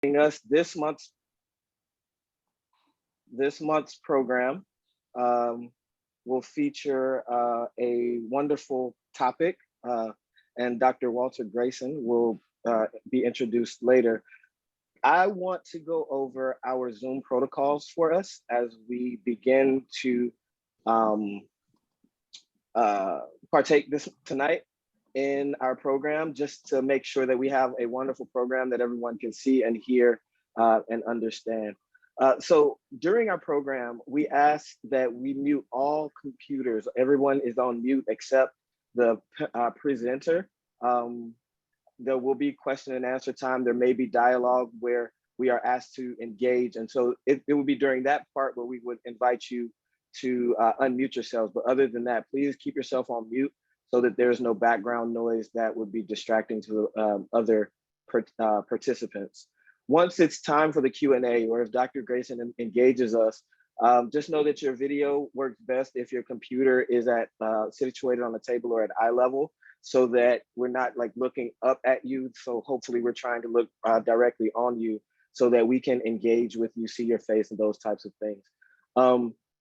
us this month's program will feature a wonderful topic, and Dr. Walter Greason will be introduced later. I want to go over our Zoom protocols for us as we begin to partake tonight in our program, just to make sure that we have a wonderful program that everyone can see and hear and understand. So during our program, we ask that we mute all computers. Everyone is on mute except the presenter. There will be question and answer time. There may be dialogue where we are asked to engage. And so it will be during that part where we would invite you to unmute yourselves. But other than that, please keep yourself on mute so that there's no background noise that would be distracting to other participants. Once it's time for the Q&A, or if Dr. Greason engages us, just know that your video works best if your computer is situated on the table or at eye level, so that we're not like looking up at you. So hopefully we're trying to look directly on you so that we can engage with you, see your face and those types of things.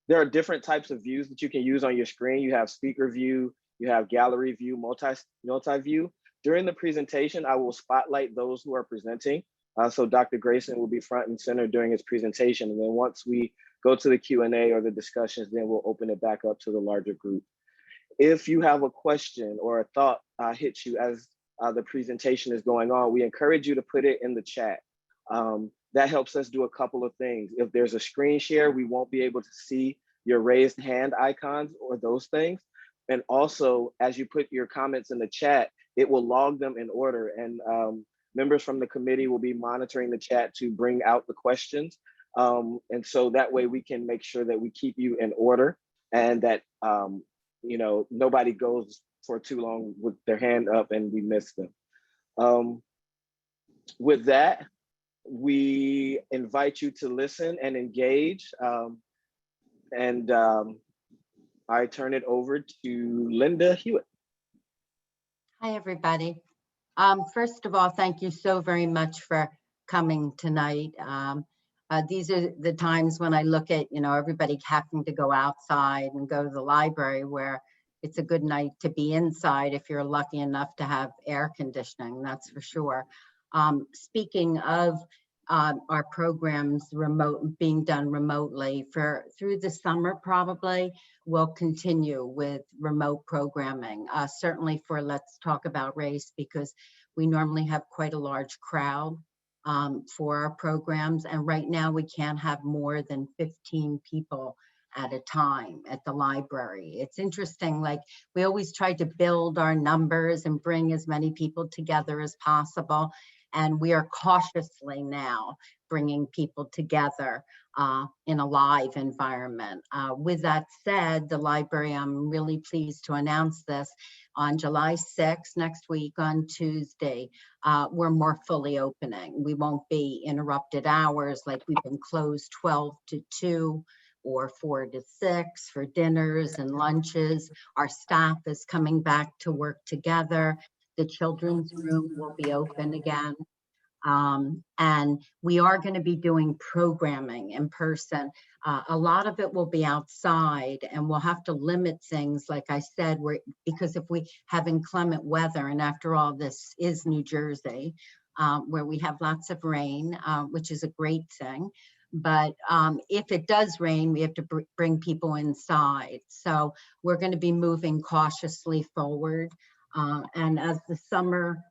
There are different types of views that you can use on your screen. You have speaker view, you have gallery view, multi-view. During the presentation, I will spotlight those who are presenting. So Dr. Greason will be front and center during his presentation. And then once we go to the Q&A or the discussions, then we'll open it back up to the larger group. If you have a question or a thought hits you as the presentation is going on, we encourage you to put it in the chat. That helps us do a couple of things. If there's a screen share, we won't be able to see your raised hand icons or those things. And also, as you put your comments in the chat, it will log them in order. And members from the committee will be monitoring the chat to bring out the questions. And so that way we can make sure that we keep you in order and that nobody goes for too long with their hand up and we miss them. With that, we invite you to listen and engage. I turn it over to Linda Hewitt. Hi, everybody. First of all, thank you so very much for coming tonight. These are the times when I look at, everybody having to go outside and go to the library, where it's a good night to be inside if you're lucky enough to have air conditioning, that's for sure. Speaking of our programs being done remotely through the summer, probably we'll continue with remote programming, certainly for Let's Talk About Race, because we normally have quite a large crowd for our programs. And right now we can't have more than 15 people at a time at the library. It's interesting, like we always try to build our numbers and bring as many people together as possible. And we are cautiously now bringing people together in a live environment. With that said, the library, I'm really pleased to announce this, on July 6th, next week on Tuesday, we're more fully opening. We won't be interrupted hours like we've been closed 12 to 2 or 4 to 6 for dinners and lunches. Our staff is coming back to work together. The children's room will be open again. And we are going to be doing programming in person. A lot of it will be outside, and we'll have to limit things, like I said, because if we have inclement weather, and after all, this is New Jersey, where we have lots of rain, which is a great thing. But if it does rain, we have to bring people inside. So we're going to be moving cautiously forward. And as the summer,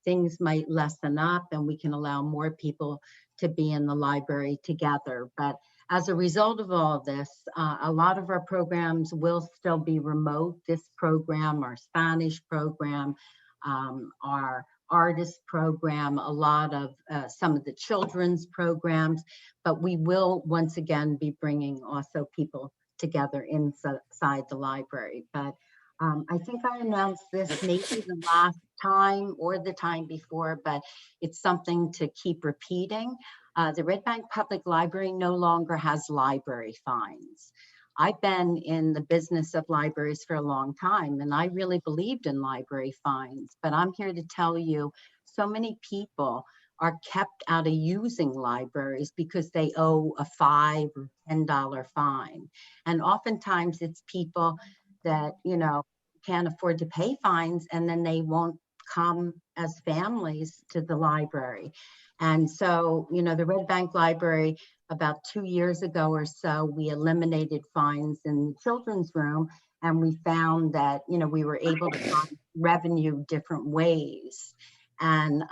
things might lessen up and we can allow more people to be in the library together. But as a result of all this, a lot of our programs will still be remote. This program, our Spanish program, our artist program, a lot of some of the children's programs, but we will once again be bringing also people together inside the library. But I think I announced this maybe the last time or the time before, but it's something to keep repeating. The Red Bank Public Library no longer has library fines. I've been in the business of libraries for a long time, and I really believed in library fines, but I'm here to tell you, so many people are kept out of using libraries because they owe a $5 or $10 fine. And oftentimes it's people that, you know, can't afford to pay fines, and then they won't come as families to the library. And so, you know, the Red Bank Library, about 2 years ago or so, we eliminated fines in the children's room, and we found that, you know, we were able to find revenue different ways. And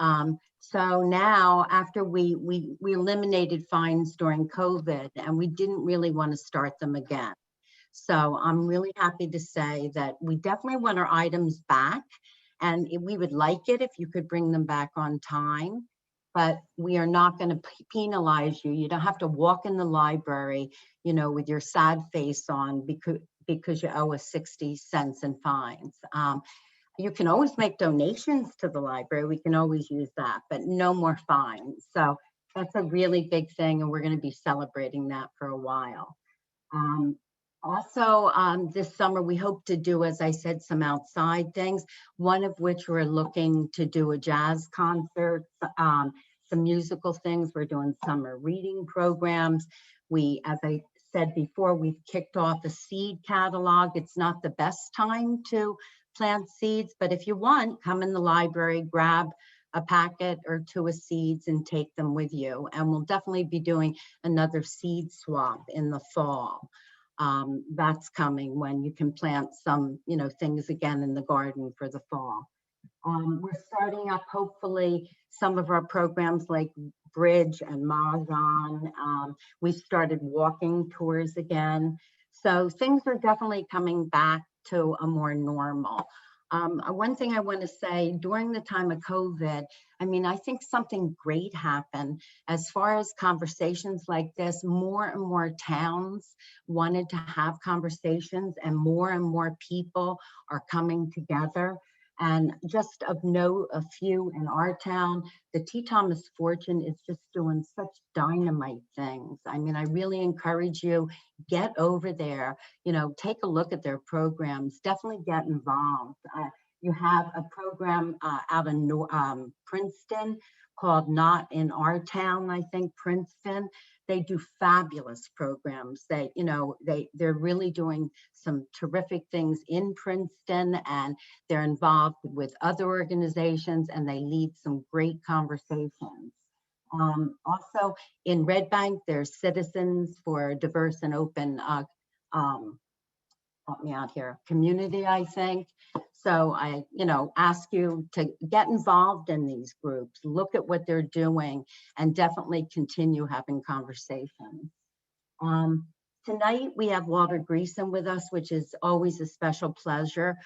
so now, after we eliminated fines during COVID, and we didn't really want to start them again. So I'm really happy to say that we definitely want our items back, and we would like it if you could bring them back on time, but we are not going to penalize you. You don't have to walk in the library, you know, with your sad face on because you owe us 60 cents in fines. You can always make donations to the library. We can always use that, but no more fines. So that's a really big thing, and we're going to be celebrating that for a while. Also, this summer, we hope to do, as I said, some outside things, one of which we're looking to do a jazz concert, some musical things. We're doing summer reading programs. We, as I said before, we've kicked off a seed catalog. It's not the best time to plant seeds, but if you want, come in the library, grab a packet or two of seeds and take them with you. And we'll definitely be doing another seed swap in the fall. That's coming, when you can plant some, you know, things again in the garden for the fall. We're starting up, hopefully, some of our programs like Bridge and Mahjong. We started walking tours again. So things are definitely coming back to a more normal. One thing I want to say, during the time of COVID, I mean, I think something great happened as far as conversations like this. More and more towns wanted to have conversations, and more people are coming together. And just of note, a few in our town, the T. Thomas Fortune is just doing such dynamite things. I mean, I really encourage you, get over there, you know, take a look at their programs, definitely get involved. You have a program out of Princeton called Not in Our Town, I think, Princeton. They do fabulous programs. They, you know, they're really doing some terrific things in Princeton, and they're involved with other organizations, and they lead some great conversations. Also in Red Bank, there's Citizens for a Diverse and Open, help me out here, community, I think. So I, you know, ask you to get involved in these groups, look at what they're doing, and definitely continue having conversations. Tonight we have Walter Greason with us, which is always a special pleasure.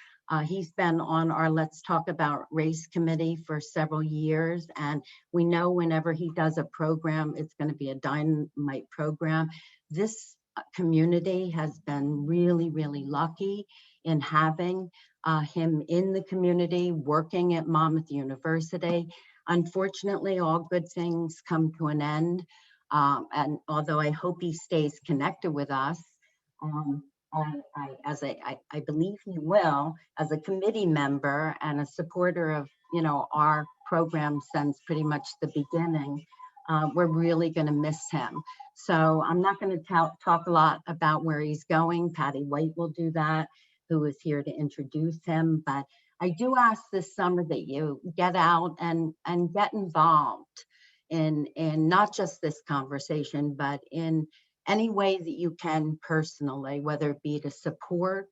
He's been on our Let's Talk About Race committee for several years, and we know whenever he does a program, it's going to be a dynamite program. This community has been really, really lucky in having him in the community, working at Monmouth University. Unfortunately, all good things come to an end. And although I hope he stays connected with us, I believe he will, as a committee member and a supporter of, you know, our program since pretty much the beginning, we're really going to miss him. So I'm not going to talk a lot about where he's going. Patty White will do that, who is here to introduce him. But I do ask this summer that you get out and get involved in not just this conversation, but in any way that you can personally, whether it be to support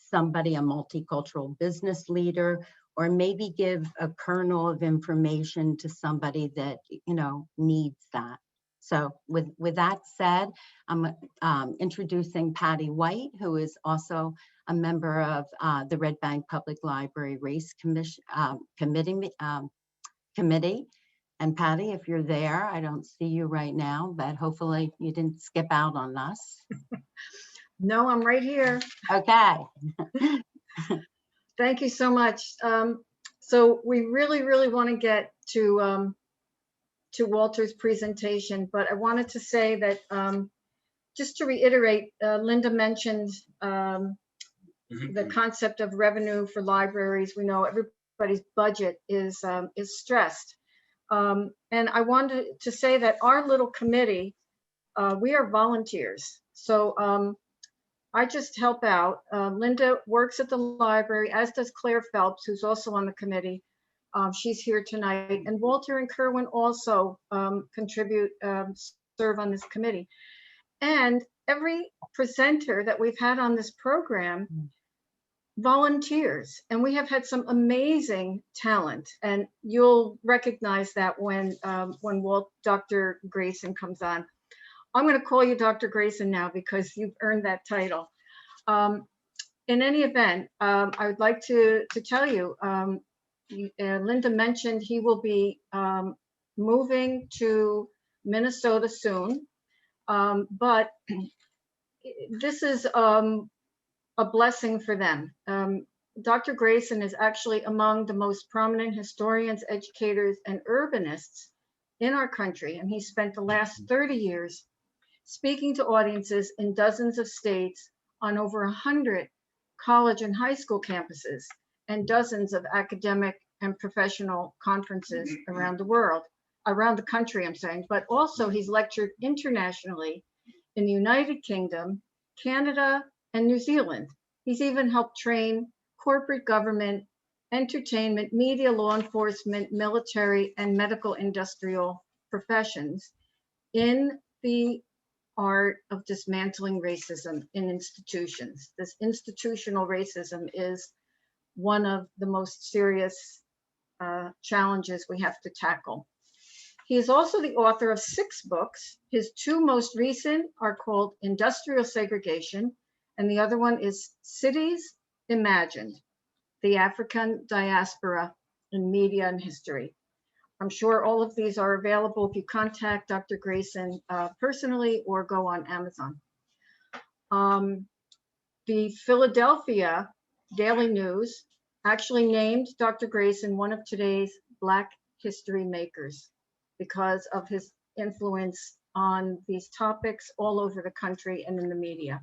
somebody, a multicultural business leader, or maybe give a kernel of information to somebody that, you know, needs that. So with that said, I'm introducing Patty White, who is also a member of the Red Bank Public Library Race Commission Committee. And Patty, if you're there, I don't see you right now, but hopefully you didn't skip out on us. No, I'm right here. Okay. Thank you so much. So we really want to get to Walter's presentation, but I wanted to say that just to reiterate, Linda mentioned the concept of revenue for libraries. We know everybody's budget is stressed. And I wanted to say that our little committee, we are volunteers. So I just help out. Linda works at the library, as does Claire Phelps, who's also on the committee. She's here tonight. And Walter and Kerwin also contribute, serve on this committee. And every presenter that we've had on this program volunteers, and we have had some amazing talent, and you'll recognize that when Dr. Greason comes on. I'm going to call you Dr. Greason now because you've earned that title. In any event, I would like to tell you, Linda mentioned he will be moving to Minnesota soon, but this is a blessing for them. Dr. Greason is actually among the most prominent historians, educators, and urbanists in our country, and he spent the last 30 years speaking to audiences in dozens of states on over 100 college and high school campuses and dozens of academic and professional conferences around the world, around the country, I'm saying, but also he's lectured internationally in the United Kingdom, Canada, and New Zealand. He's even helped train corporate government, entertainment, media, law enforcement, military, and medical industrial professions in the art of dismantling racism in institutions. This institutional racism is one of the most serious challenges we have to tackle. He is also the author of 6 books. His 2 most recent are called Industrial Segregation, and the other one is Cities Imagined, the African Diaspora in Media and History. I'm sure all of these are available if you contact Dr. Greason personally or go on Amazon. The Philadelphia Daily News actually named Dr. Greason one of today's Black history makers because of his influence on these topics all over the country and in the media.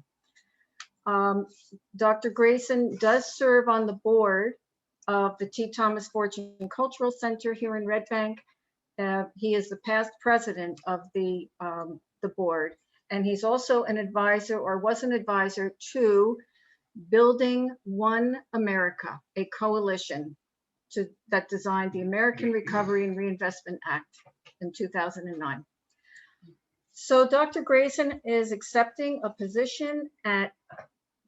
Dr. Greason does serve on the board of the T. Thomas Fortune Cultural Center here in Red Bank. He is the past president of the board, and he's also an advisor, or was an advisor, to Building One America, a coalition that designed the American Recovery and Reinvestment Act in 2009. So Dr. Greason is accepting a position at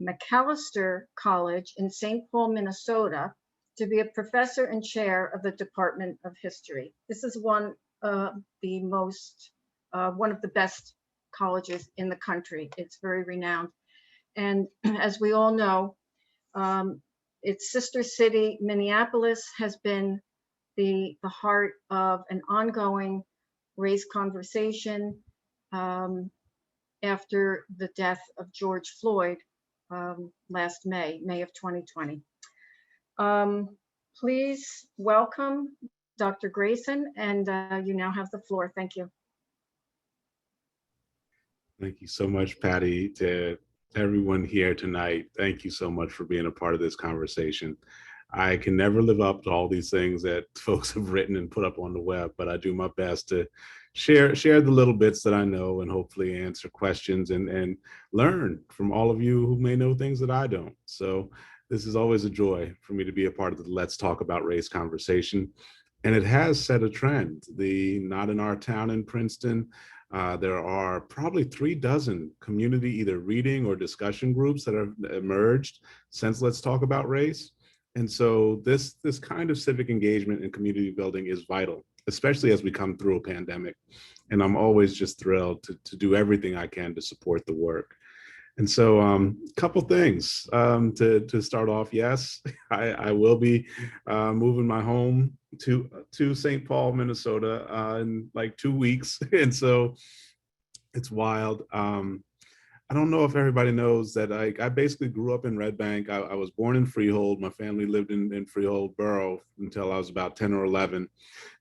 Macalester College in St. Paul, Minnesota, to be a professor and chair of the Department of History. This is one of the best colleges in the country. It's very renowned. And as we all know, its sister city, Minneapolis, has been the heart of an ongoing race conversation after the death of George Floyd last May of 2020. Please welcome Dr. Greason, and you now have the floor. Thank you. Thank you so much, Patty. To everyone here tonight, thank you so much for being a part of this conversation. I can never live up to all these things that folks have written and put up on the web, but I do my best to share the little bits that I know and hopefully answer questions and learn from all of you who may know things that I don't. So this is always a joy for me to be a part of the Let's Talk About Race conversation. And it has set a trend. Not in our town in Princeton, there are probably 36 community either reading or discussion groups that have emerged since Let's Talk About Race. And so this kind of civic engagement and community building is vital, especially as we come through a pandemic. And I'm always just thrilled to do everything I can to support the work. And so a couple things to start off. Yes, I will be moving my home to St. Paul, Minnesota in like 2 weeks. And so it's wild. I don't know if everybody knows that I basically grew up in Red Bank. I was born in Freehold. My family lived in Freehold Borough until I was about 10 or 11.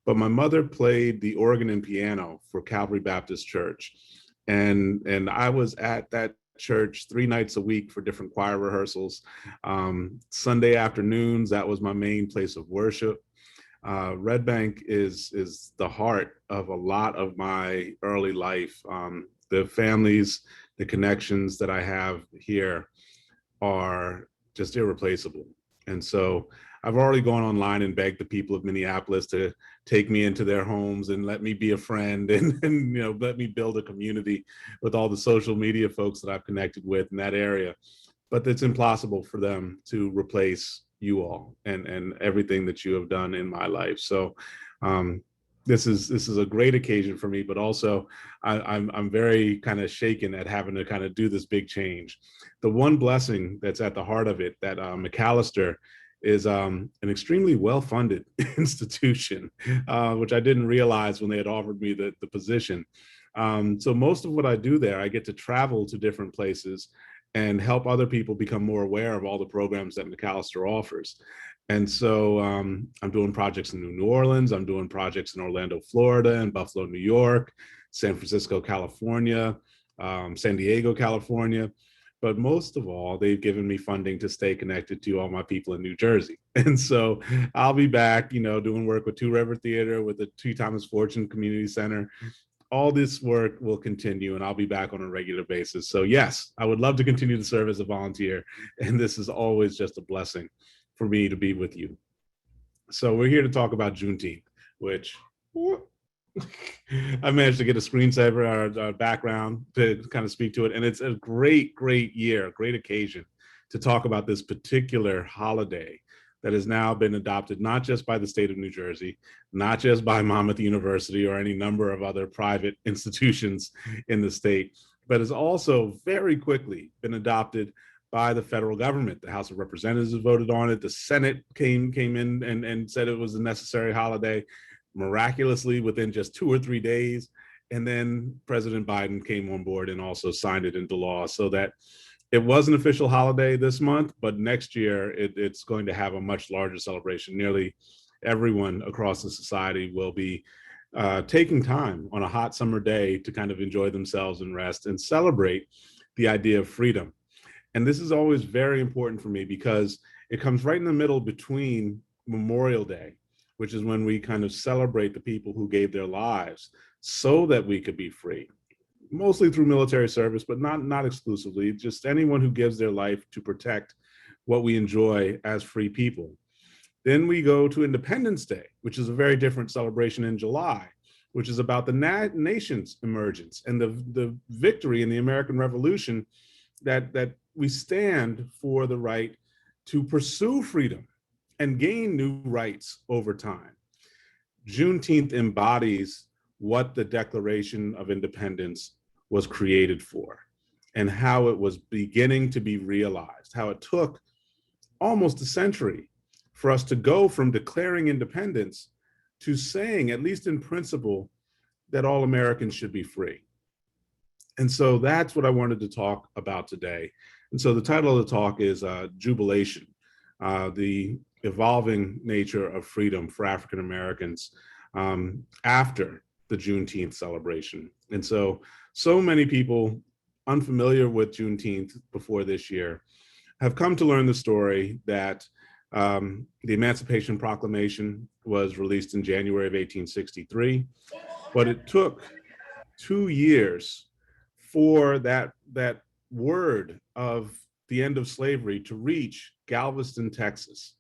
But my mother played the organ and piano for Calvary Baptist Church. And I was at that church 3 nights a week for different choir rehearsals. Sunday afternoons, that was my main place of worship. Red Bank is the heart of a lot of my early life. The families, the connections that I have here are just irreplaceable. And so I've already gone online and begged the people of Minneapolis to take me into their homes and let me be a friend and let me build a community with all the social media folks that I've connected with in that area. But it's impossible for them to replace you all and everything that you have done in my life. So this is a great occasion for me, but also I'm very kind of shaken at having to kind of do this big change. The one blessing that's at the heart of it, that Macalester is an extremely well-funded institution, which I didn't realize when they had offered me the position. So most of what I do there, I get to travel to different places and help other people become more aware of all the programs that Macalester offers. And so I'm doing projects in New Orleans, I'm doing projects in Orlando, Florida, and Buffalo, New York, San Francisco, California, San Diego, California. But most of all, they've given me funding to stay connected to all my people in New Jersey. And so I'll be back, doing work with Two River Theater, with the T. Thomas Fortune Community Center. All this work will continue, and I'll be back on a regular basis. So yes, I would love to continue to serve as a volunteer. And this is always just a blessing for me to be with you. So we're here to talk about Juneteenth, which I managed to get a screensaver or background to kind of speak to it. And it's a great, great year, great occasion to talk about this particular holiday that has now been adopted, not just by the state of New Jersey, not just by Monmouth University or any number of other private institutions in the state, but has also very quickly been adopted by the federal government. The House of Representatives voted on it. The Senate came in and said it was a necessary holiday, miraculously within just 2 or 3 days. And then President Biden came on board and also signed it into law, so that it was an official holiday this month, but next year it's going to have a much larger celebration. Nearly everyone across the society will be taking time on a hot summer day to kind of enjoy themselves and rest and celebrate the idea of freedom. And this is always very important for me because it comes right in the middle between Memorial Day, which is when we kind of celebrate the people who gave their lives so that we could be free, mostly through military service, but not exclusively, just anyone who gives their life to protect what we enjoy as free people. Then we go to Independence Day, which is a very different celebration in July, which is about the nation's emergence and the victory in the American Revolution, that we stand for the right to pursue freedom and gain new rights over time. Juneteenth embodies what the Declaration of Independence was created for and how it was beginning to be realized, how it took almost a century for us to go from declaring independence to saying, at least in principle, that all Americans should be free. And so that's what I wanted to talk about today. And so the title of the talk is Jubilation, the evolving nature of freedom for African Americans after the Juneteenth celebration. And so many people unfamiliar with Juneteenth before this year have come to learn the story that the Emancipation Proclamation was released in January of 1863, but it took 2 years for that word of the end of slavery to reach Galveston, Texas,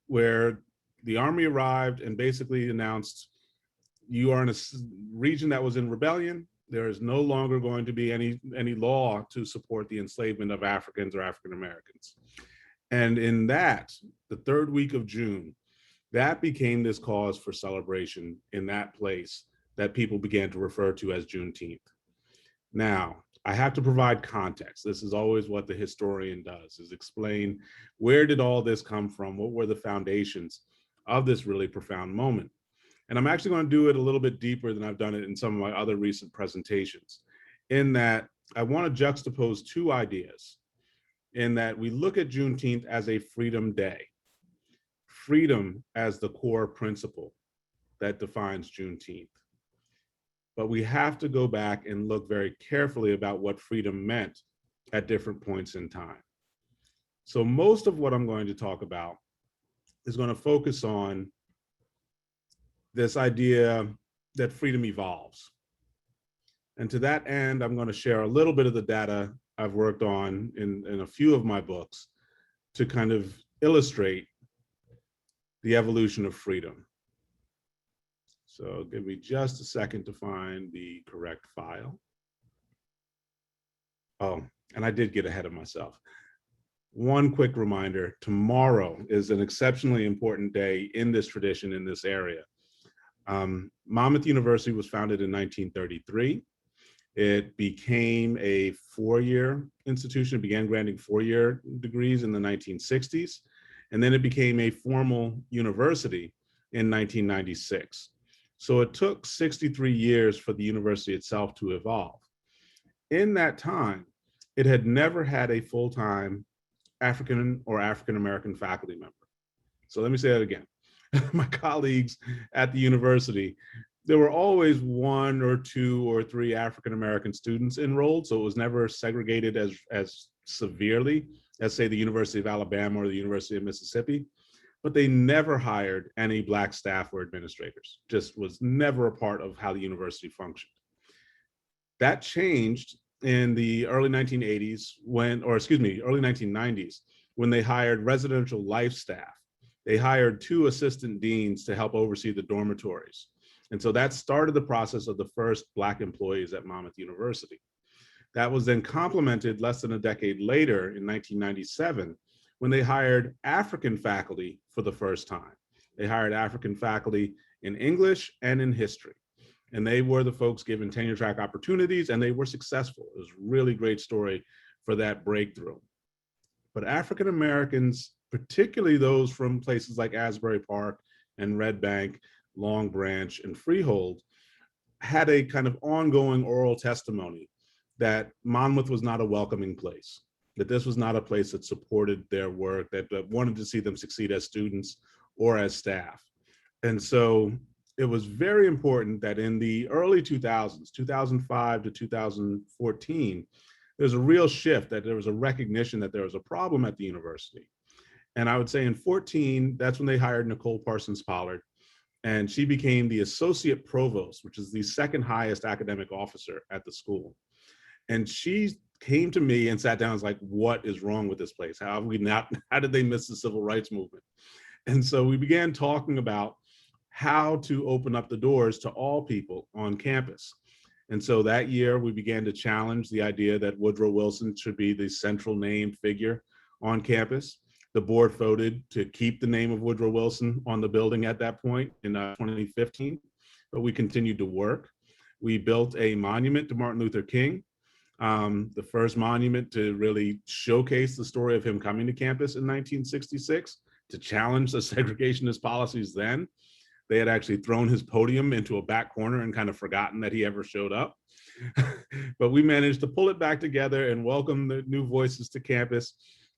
where the Army arrived and basically announced, you are in a region that was in rebellion. There is no longer going to be any law to support the enslavement of Africans or African Americans. And in that, the third week of June, that became this cause for celebration in that place that people began to refer to as Juneteenth. Now, I have to provide context. This is always what the historian does, is explain, where did all this come from? What were the foundations of this really profound moment? And I'm actually going to do it a little bit deeper than I've done it in some of my other recent presentations, in that I want to juxtapose two ideas, in that we look at Juneteenth as a freedom day, freedom as the core principle that defines Juneteenth. But we have to go back and look very carefully about what freedom meant at different points in time. So most of what I'm going to talk about is going to focus on this idea that freedom evolves. And to that end, I'm going to share a little bit of the data I've worked on in a few of my books to kind of illustrate the evolution of freedom. So give me just a second to find the correct file. Oh, and I did get ahead of myself. One quick reminder, tomorrow is an exceptionally important day in this tradition in this area. Monmouth University was founded in 1933. It became a four-year institution, it began granting four-year degrees in the 1960s, and then it became a formal university in 1996. So it took 63 years for the university itself to evolve. In that time, it had never had a full-time African or African-American faculty member. So let me say that again. My colleagues at the university, there were always one or two or three African-American students enrolled, so it was never segregated as severely as, say, the University of Alabama or the University of Mississippi, but they never hired any Black staff or administrators. Just was never a part of how the university functioned. That changed in the early 1980s early 1990s, when they hired residential life staff. They hired two assistant deans to help oversee the dormitories. And so that started the process of the first Black employees at Monmouth University. That was then complemented less than a decade later in 1997, when they hired African faculty for the first time. They hired African faculty in English and in history. And they were the folks given tenure track opportunities, and they were successful. It was a really great story for that breakthrough. But African Americans, particularly those from places like Asbury Park and Red Bank, Long Branch, and Freehold, had a kind of ongoing oral testimony that Monmouth was not a welcoming place, that this was not a place that supported their work, that wanted to see them succeed as students or as staff. And so it was very important that in the early 2000s, 2005 to 2014, there's a real shift, that there was a recognition that there was a problem at the university. And I would say in 14, that's when they hired Nicole Parsons-Pollard, and she became the associate provost, which is the second highest academic officer at the school. And she came to me and sat down and was like, what is wrong with this place? How did they miss the civil rights movement? And so we began talking about how to open up the doors to all people on campus. And so that year we began to challenge the idea that Woodrow Wilson should be the central named figure on campus. The board voted to keep the name of Woodrow Wilson on the building at that point in 2015, but we continued to work. We built a monument to Martin Luther King, the first monument to really showcase the story of him coming to campus in 1966 to challenge the segregationist policies then. They had actually thrown his podium into a back corner and kind of forgotten that he ever showed up. But we managed to pull it back together and welcome the new voices to campus.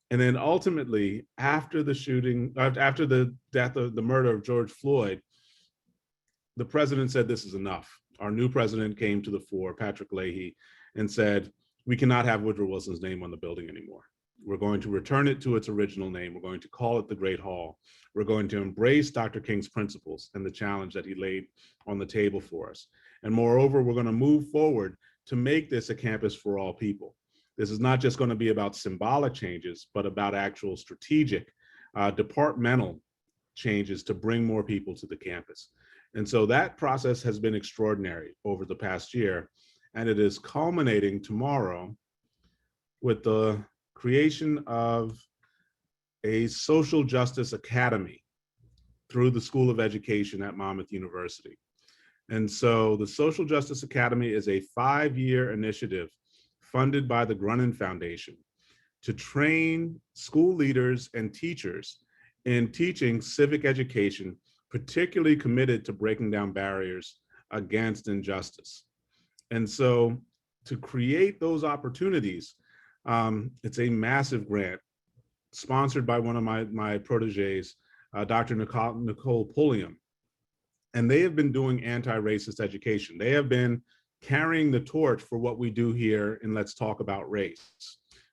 And then ultimately, after the shooting, after the death of the murder of George Floyd, the president said, this is enough. Our new president came to the fore, Patrick Leahy, and said, we cannot have Woodrow Wilson's name on the building anymore. We're going to return it to its original name. We're going to call it the Great Hall. We're going to embrace Dr. King's principles and the challenge that he laid on the table for us. And moreover, we're going to move forward to make this a campus for all people. This is not just going to be about symbolic changes, but about actual strategic, departmental changes to bring more people to the campus. And so that process has been extraordinary over the past year, and it is culminating tomorrow with the creation of a social justice academy through the School of Education at Monmouth University. And so the Social Justice Academy is a 5-year initiative funded by the Grunin Foundation to train school leaders and teachers in teaching civic education, particularly committed to breaking down barriers against injustice. And so to create those opportunities, it's a massive grant sponsored by one of my proteges, Dr. Nicole Pulliam. And they have been doing anti-racist education. They have been carrying the torch for what we do here in Let's Talk About Race.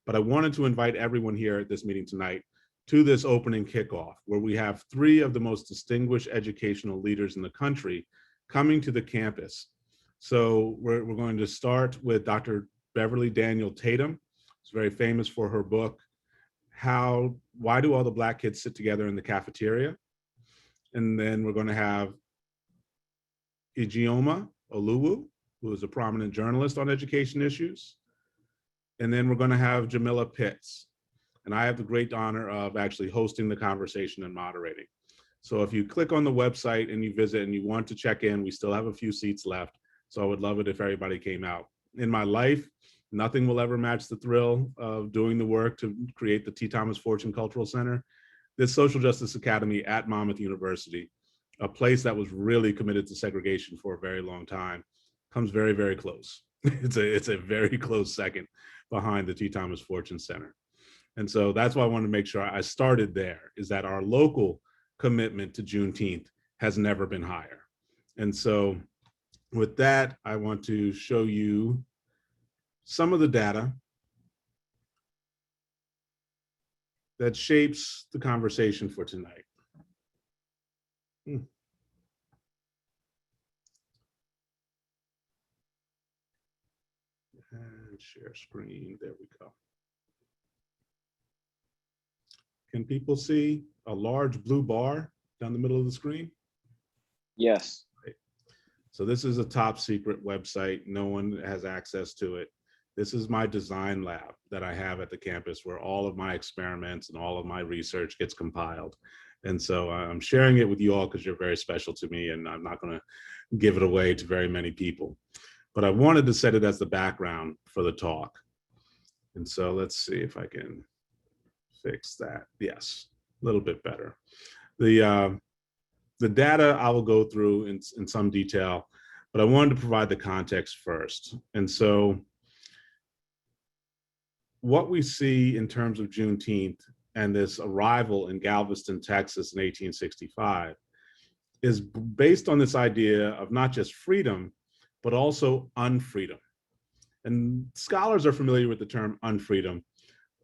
But I wanted to invite everyone here at this meeting tonight to this opening kickoff, where we have 3 of the most distinguished educational leaders in the country coming to the campus. So we're going to start with Dr. Beverly Daniel Tatum. She's very famous for her book, Why Do All the Black Kids Sit Together in the Cafeteria? And then we're going to have Ijeoma Oluwu, who is a prominent journalist on education issues. And then we're going to have Jamila Pitts. And I have the great honor of actually hosting the conversation and moderating. So if you click on the website and you visit and you want to check in, we still have a few seats left. So I would love it if everybody came out. In my life, nothing will ever match the thrill of doing the work to create the T. Thomas Fortune Cultural Center. This Social Justice Academy at Monmouth University, a place that was really committed to segregation for a very long time, comes very, very close. It's a very close second behind the T. Thomas Fortune Center. And so that's why I wanted to make sure I started there, is that our local commitment to Juneteenth has never been higher. And so with that, I want to show you some of the data that shapes the conversation for tonight. And share screen, there we go. Can people see a large blue bar down the middle of the screen? Yes. Right. So this is a top secret website. No one has access to it. This is my design lab that I have at the campus, where all of my experiments and all of my research gets compiled. And so I'm sharing it with you all because you're very special to me, and I'm not going to give it away to very many people. But I wanted to set it as the background for the talk. And so let's see if I can fix that. Yes, a little bit better. The data I will go through in some detail, but I wanted to provide the context first. And so what we see in terms of Juneteenth and this arrival in Galveston, Texas in 1865 is based on this idea of not just freedom, but also unfreedom. And scholars are familiar with the term unfreedom,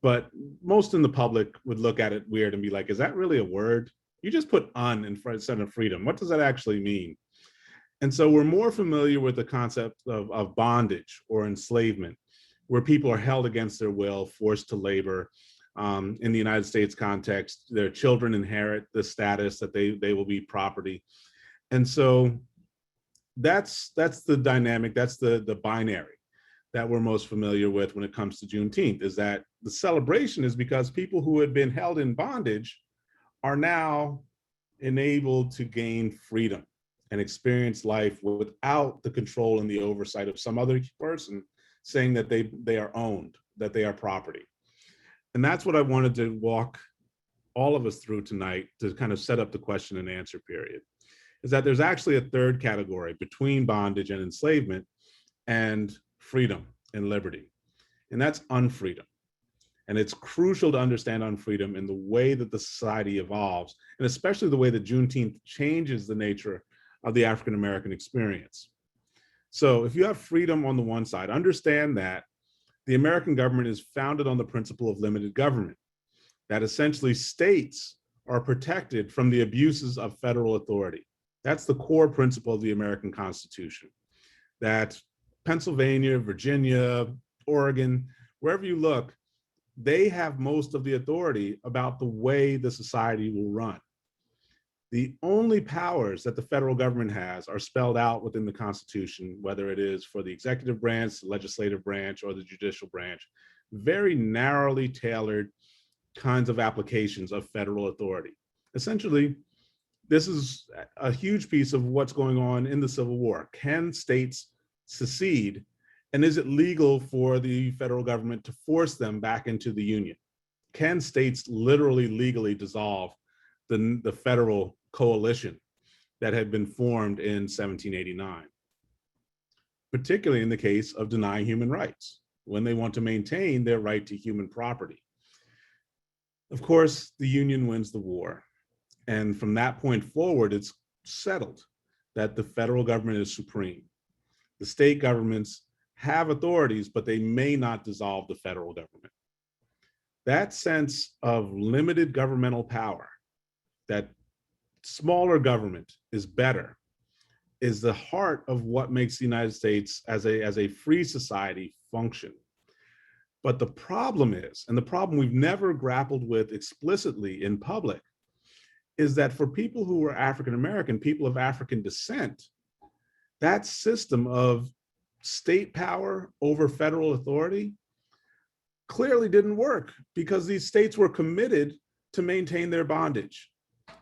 but most in the public would look at it weird and be like, is that really a word? You just put un in front of freedom. What does that actually mean? And so we're more familiar with the concept of bondage or enslavement, where people are held against their will, forced to labor. In the United States context, their children inherit the status that they will be property. And so that's the dynamic, that's the binary that we're most familiar with when it comes to Juneteenth, is that the celebration is because people who had been held in bondage are now enabled to gain freedom and experience life without the control and the oversight of some other person saying that they are owned, that they are property. And that's what I wanted to walk all of us through tonight to kind of set up the question and answer period, is that there's actually a third category between bondage and enslavement and freedom and liberty, and that's unfreedom. And it's crucial to understand unfreedom in the way that the society evolves, and especially the way that Juneteenth changes the nature of the African-American experience. So if you have freedom on the one side, understand that the American government is founded on the principle of limited government, that essentially states are protected from the abuses of federal authority. That's the core principle of the American Constitution, that Pennsylvania, Virginia, Oregon, wherever you look, they have most of the authority about the way the society will run. The only powers that the federal government has are spelled out within the Constitution, whether it is for the executive branch, the legislative branch, or the judicial branch, very narrowly tailored kinds of applications of federal authority. Essentially, this is a huge piece of what's going on in the Civil War. Can states secede, and is it legal for the federal government to force them back into the Union? Can states literally legally dissolve the federal coalition that had been formed in 1789? Particularly in the case of denying human rights, when they want to maintain their right to human property. Of course, the Union wins the war. And from that point forward, it's settled that the federal government is supreme. The state governments have authorities, but they may not dissolve the federal government. That sense of limited governmental power, that smaller government is better, is the heart of what makes the United States as a free society function. But the problem is, and the problem we've never grappled with explicitly in public, is that for people who are African American, people of African descent, that system of state power over federal authority clearly didn't work, because these states were committed to maintain their bondage.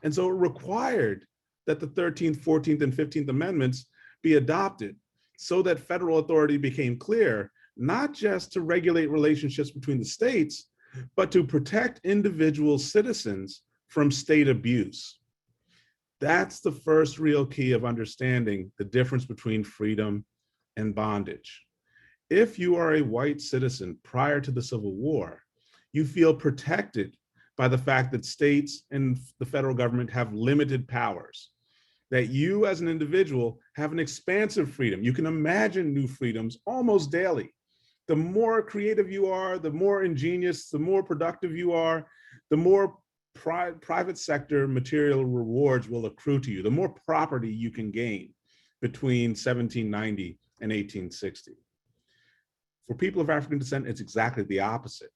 And so it required that the 13th, 14th, and 15th Amendments be adopted so that federal authority became clear, not just to regulate relationships between the states, but to protect individual citizens from state abuse. That's the first real key of understanding the difference between freedom and bondage. If you are a white citizen prior to the Civil War, you feel protected by the fact that states and the federal government have limited powers, that you as an individual have an expansive freedom. You can imagine new freedoms almost daily. The more creative you are, the more ingenious, the more productive you are, the more private sector material rewards will accrue to you, the more property you can gain between 1790 and 1860. For people of African descent, it's exactly the opposite.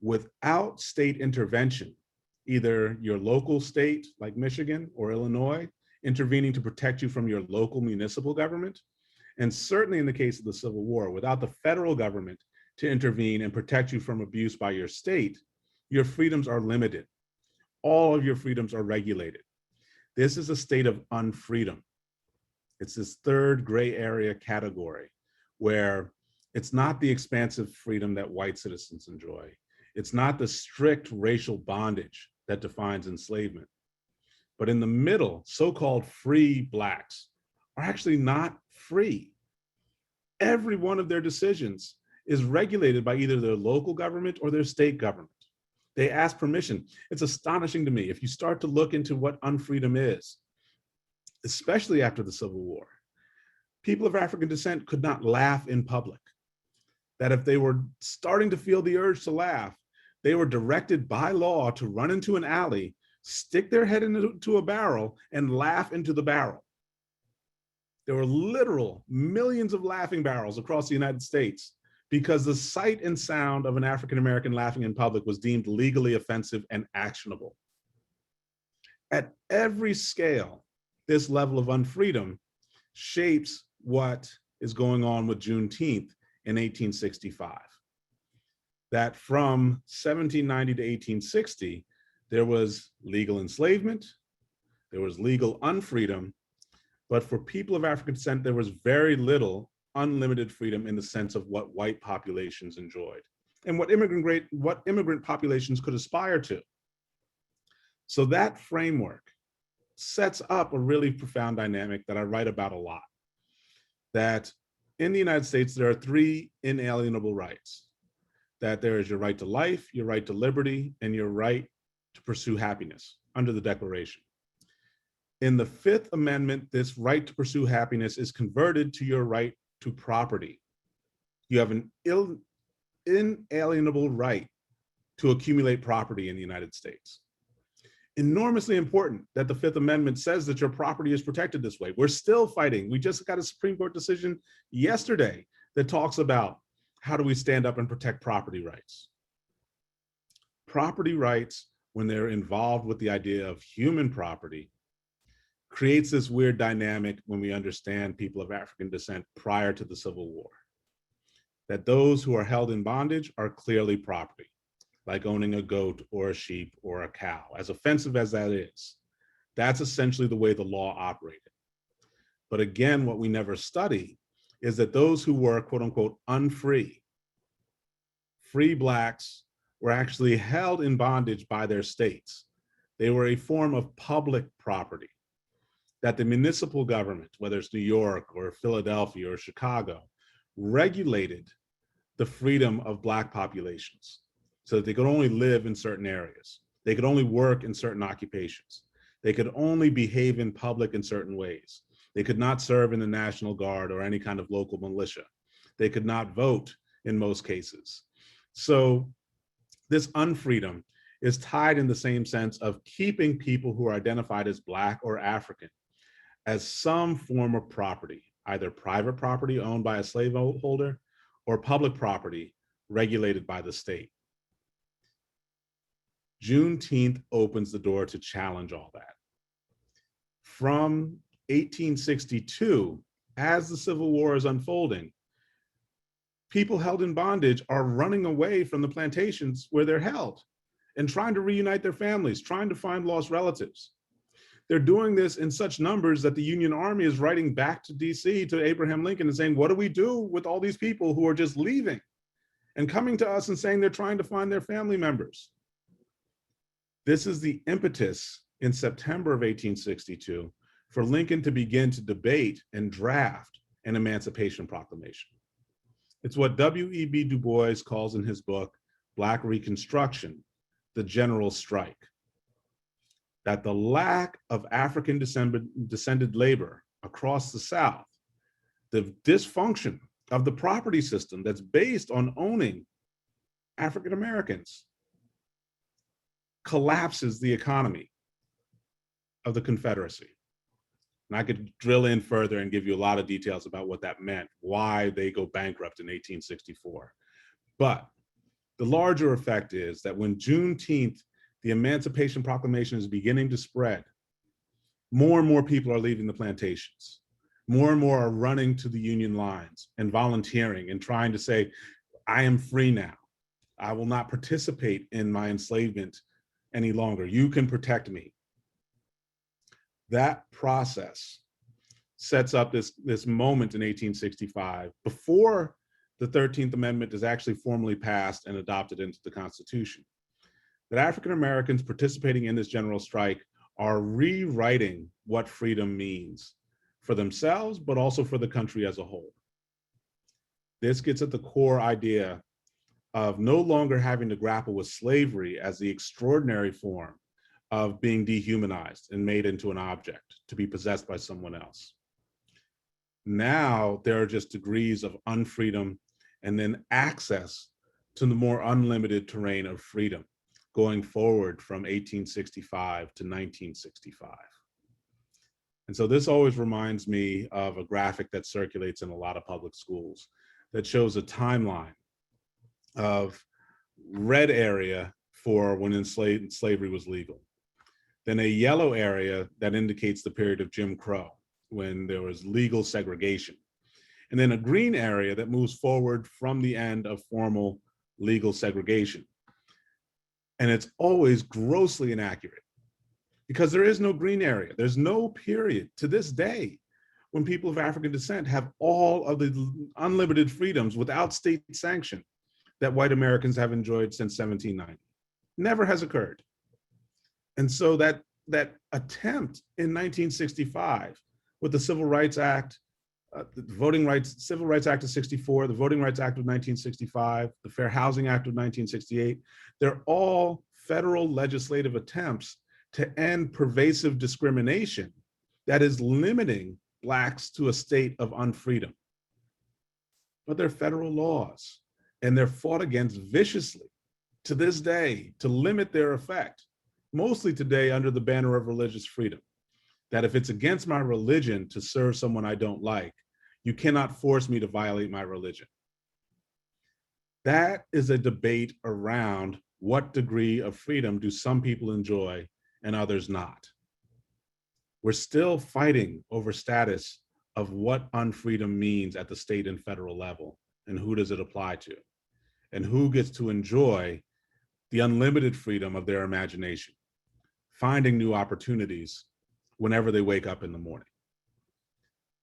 Without state intervention, either your local state like Michigan or Illinois intervening to protect you from your local municipal government, and certainly in the case of the Civil War, without the federal government to intervene and protect you from abuse by your state, your freedoms are limited. All of your freedoms are regulated. This is a state of unfreedom. It's this third gray area category where it's not the expansive freedom that white citizens enjoy. It's not the strict racial bondage that defines enslavement. But in the middle, so-called free Blacks are actually not free. Every one of their decisions is regulated by either their local government or their state government. They ask permission. It's astonishing to me if you start to look into what unfreedom is, especially after the Civil War. People of African descent could not laugh in public. That if they were starting to feel the urge to laugh, they were directed by law to run into an alley, stick their head into a barrel, and laugh into the barrel. There were literal millions of laughing barrels across the United States because the sight and sound of an African American laughing in public was deemed legally offensive and actionable. At every scale, this level of unfreedom shapes what is going on with Juneteenth in 1865. That from 1790 to 1860, there was legal enslavement, there was legal unfreedom, but for people of African descent, there was very little unlimited freedom in the sense of what white populations enjoyed and what immigrant populations could aspire to. So that framework sets up a really profound dynamic that I write about a lot, that in the United States, there are three inalienable rights, that there is your right to life, your right to liberty, and your right to pursue happiness under the Declaration. In the Fifth Amendment, this right to pursue happiness is converted to your right to property. You have an inalienable right to accumulate property in the United States. Enormously important that the Fifth Amendment says that your property is protected this way. We're still fighting. We just got a Supreme Court decision yesterday that talks about how do we stand up and protect property rights. Property rights, when they're involved with the idea of human property, creates this weird dynamic when we understand people of African descent prior to the Civil War. That those who are held in bondage are clearly property, like owning a goat or a sheep or a cow, as offensive as that is. That's essentially the way the law operated. But again, what we never study is that those who were quote unquote unfree, free Blacks, were actually held in bondage by their states. They were a form of public property that the municipal government, whether it's New York or Philadelphia or Chicago, regulated the freedom of Black populations so that they could only live in certain areas. They could only work in certain occupations. They could only behave in public in certain ways. They could not serve in the National Guard or any kind of local militia. They could not vote in most cases. So This unfreedom is tied in the same sense of keeping people who are identified as Black or African as some form of property, either private property owned by a slaveholder or public property regulated by the state. Juneteenth opens the door to challenge all that. From 1862, as the Civil War is unfolding, people held in bondage are running away from the plantations where they're held and trying to reunite their families, trying to find lost relatives. They're doing this in such numbers that the Union Army is writing back to DC to Abraham Lincoln and saying, what do we do with all these people who are just leaving and coming to us and saying they're trying to find their family members? This is the impetus in September of 1862 for Lincoln to begin to debate and draft an Emancipation Proclamation. It's what W.E.B. Du Bois calls in his book, Black Reconstruction, the general strike. That the lack of African descended labor across the South, the dysfunction of the property system that's based on owning African Americans, collapses the economy of the Confederacy. And I could drill in further and give you a lot of details about what that meant, why they go bankrupt in 1864. But the larger effect is that when Juneteenth, the Emancipation Proclamation is beginning to spread, more and more people are leaving the plantations. More and more are running to the Union lines and volunteering and trying to say, I am free now. I will not participate in my enslavement any longer. You can protect me. That process sets up this moment in 1865, before the 13th Amendment is actually formally passed and adopted into the Constitution, that African Americans participating in this general strike are rewriting what freedom means for themselves, but also for the country as a whole. This gets at the core idea of no longer having to grapple with slavery as the extraordinary form of being dehumanized and made into an object to be possessed by someone else. Now there are just degrees of unfreedom and then access to the more unlimited terrain of freedom going forward from 1865 to 1965. And so this always reminds me of a graphic that circulates in a lot of public schools that shows a timeline of red area for when slavery was legal. Then a yellow area that indicates the period of Jim Crow, when there was legal segregation. And then a green area that moves forward from the end of formal legal segregation. And it's always grossly inaccurate because there is no green area. There's no period to this day when people of African descent have all of the unlimited freedoms without state sanction that white Americans have enjoyed since 1790. Never has occurred. And so that attempt in 1965 with the Civil Rights Act, the Civil Rights Act of 64, the Voting Rights Act of 1965, the Fair Housing Act of 1968, they're all federal legislative attempts to end pervasive discrimination that is limiting Blacks to a state of unfreedom. But they're federal laws, and they're fought against viciously to this day to limit their effect, mostly today under the banner of religious freedom. That if it's against my religion to serve someone I don't like, you cannot force me to violate my religion. That is a debate around what degree of freedom do some people enjoy and others not. We're still fighting over status of what unfreedom means at the state and federal level, and who does it apply to, and who gets to enjoy the unlimited freedom of their imagination, finding new opportunities whenever they wake up in the morning.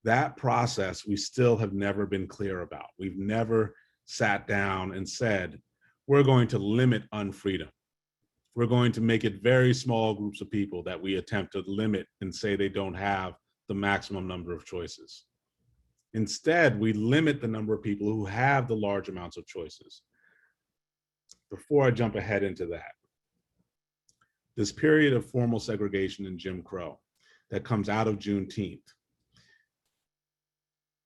That process we still have never been clear about. We've never sat down and said, we're going to limit unfreedom. We're going to make it very small groups of people that we attempt to limit and say they don't have the maximum number of choices. Instead, we limit the number of people who have the large amounts of choices. Before I jump ahead into that, this period of formal segregation in Jim Crow that comes out of Juneteenth,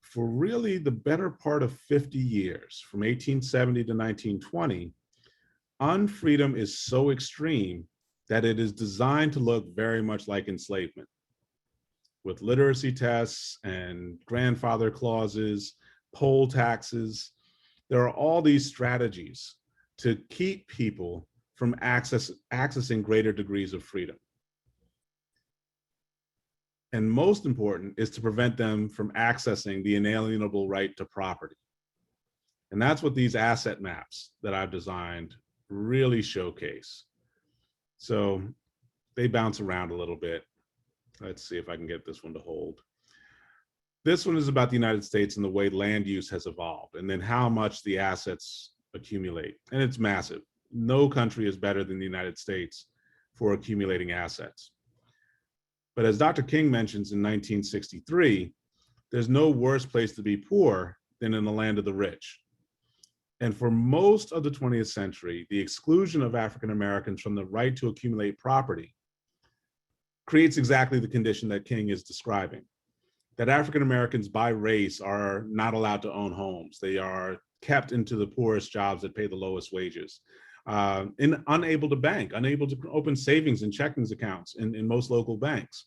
for really the better part of 50 years, from 1870 to 1920, unfreedom is so extreme that it is designed to look very much like enslavement, with literacy tests and grandfather clauses, poll taxes. There are all these strategies to keep people from accessing greater degrees of freedom. And most important is to prevent them from accessing the inalienable right to property. And that's what these asset maps that I've designed really showcase. So they bounce around a little bit. Let's see if I can get this one to hold. This one is about the United States and the way land use has evolved, and then how much the assets accumulate. And it's massive. No country is better than the United States for accumulating assets. But as Dr. King mentions in 1963, there's no worse place to be poor than in the land of the rich. And for most of the 20th century, the exclusion of African Americans from the right to accumulate property creates exactly the condition that King is describing, that African Americans by race are not allowed to own homes. They are kept into the poorest jobs that pay the lowest wages, unable to bank, unable to open savings and checkings accounts in most local banks.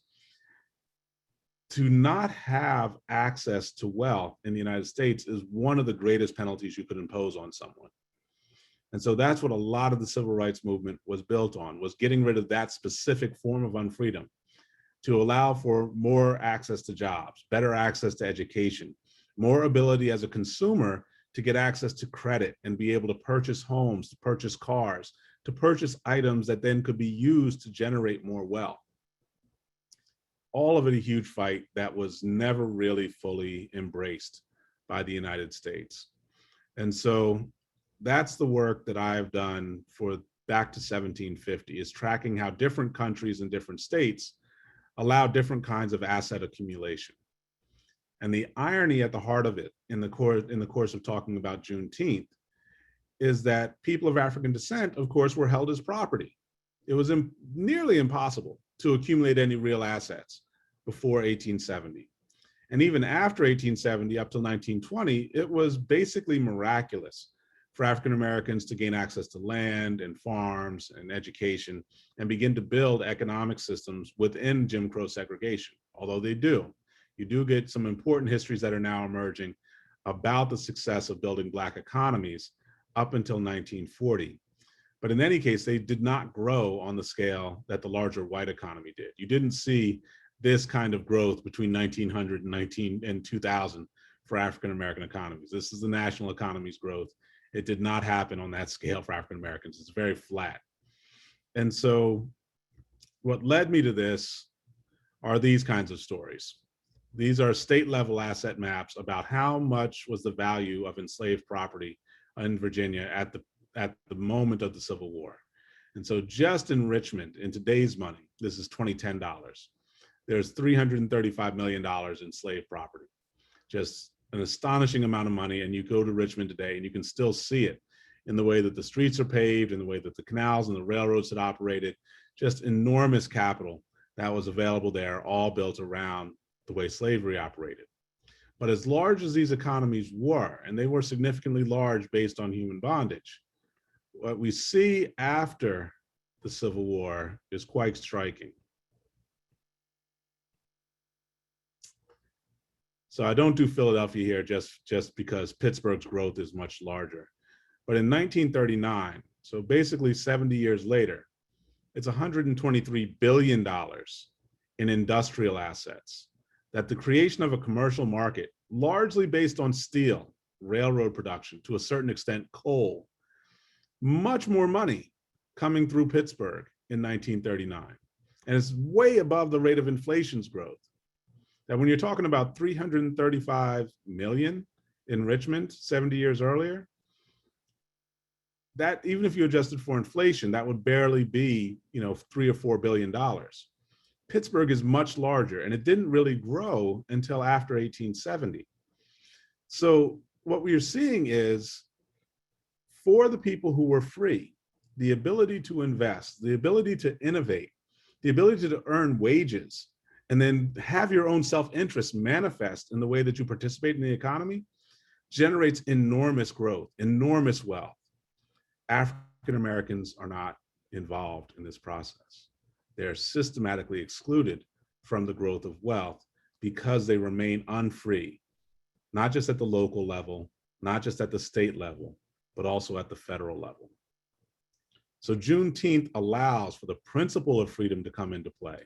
To not have access to wealth in the United States is one of the greatest penalties you could impose on someone. And so that's what a lot of the civil rights movement was built on, was getting rid of that specific form of unfreedom to allow for more access to jobs, better access to education, more ability as a consumer to get access to credit and be able to purchase homes, to purchase cars, to purchase items that then could be used to generate more wealth. All of it a huge fight that was never really fully embraced by the United States. And so that's the work that I've done for back to 1750, is tracking how different countries and different states allow different kinds of asset accumulation. And the irony at the heart of it in the course of talking about Juneteenth is that people of African descent, of course, were held as property. It was nearly impossible to accumulate any real assets before 1870. And even after 1870, up till 1920, it was basically miraculous for African Americans to gain access to land and farms and education and begin to build economic systems within Jim Crow segregation, although they do. You do get some important histories that are now emerging about the success of building Black economies up until 1940. But in any case, they did not grow on the scale that the larger white economy did. You didn't see this kind of growth between 1900 and 2000 for African American economies. This is the national economy's growth. It did not happen on that scale for African Americans. It's very flat. And so what led me to this are these kinds of stories. These are state level asset maps about how much was the value of enslaved property in Virginia at the moment of the Civil War. And so just in Richmond, in today's money, this is 2010 dollars, there's $335 million in slave property. Just an astonishing amount of money. And you go to Richmond today and you can still see it in the way that the streets are paved, in the way that the canals and the railroads had operated, just enormous capital that was available there, all built around the way slavery operated. But as large as these economies were, and they were significantly large based on human bondage, what we see after the Civil War is quite striking. So I don't do Philadelphia here just because Pittsburgh's growth is much larger. But in 1939, so basically 70 years later, it's $123 billion in industrial assets, that the creation of a commercial market, largely based on steel, railroad production, to a certain extent coal, much more money coming through Pittsburgh in 1939. And it's way above the rate of inflation's growth. That when you're talking about 335 million in Richmond 70 years earlier, that even if you adjusted for inflation, that would barely be, $3 or $4 billion. Pittsburgh is much larger, and it didn't really grow until after 1870. So what we are seeing is, for the people who were free, the ability to invest, the ability to innovate, the ability to earn wages, and then have your own self-interest manifest in the way that you participate in the economy, generates enormous growth, enormous wealth. African Americans are not involved in this process. They're systematically excluded from the growth of wealth because they remain unfree, not just at the local level, not just at the state level, but also at the federal level. So Juneteenth allows for the principle of freedom to come into play,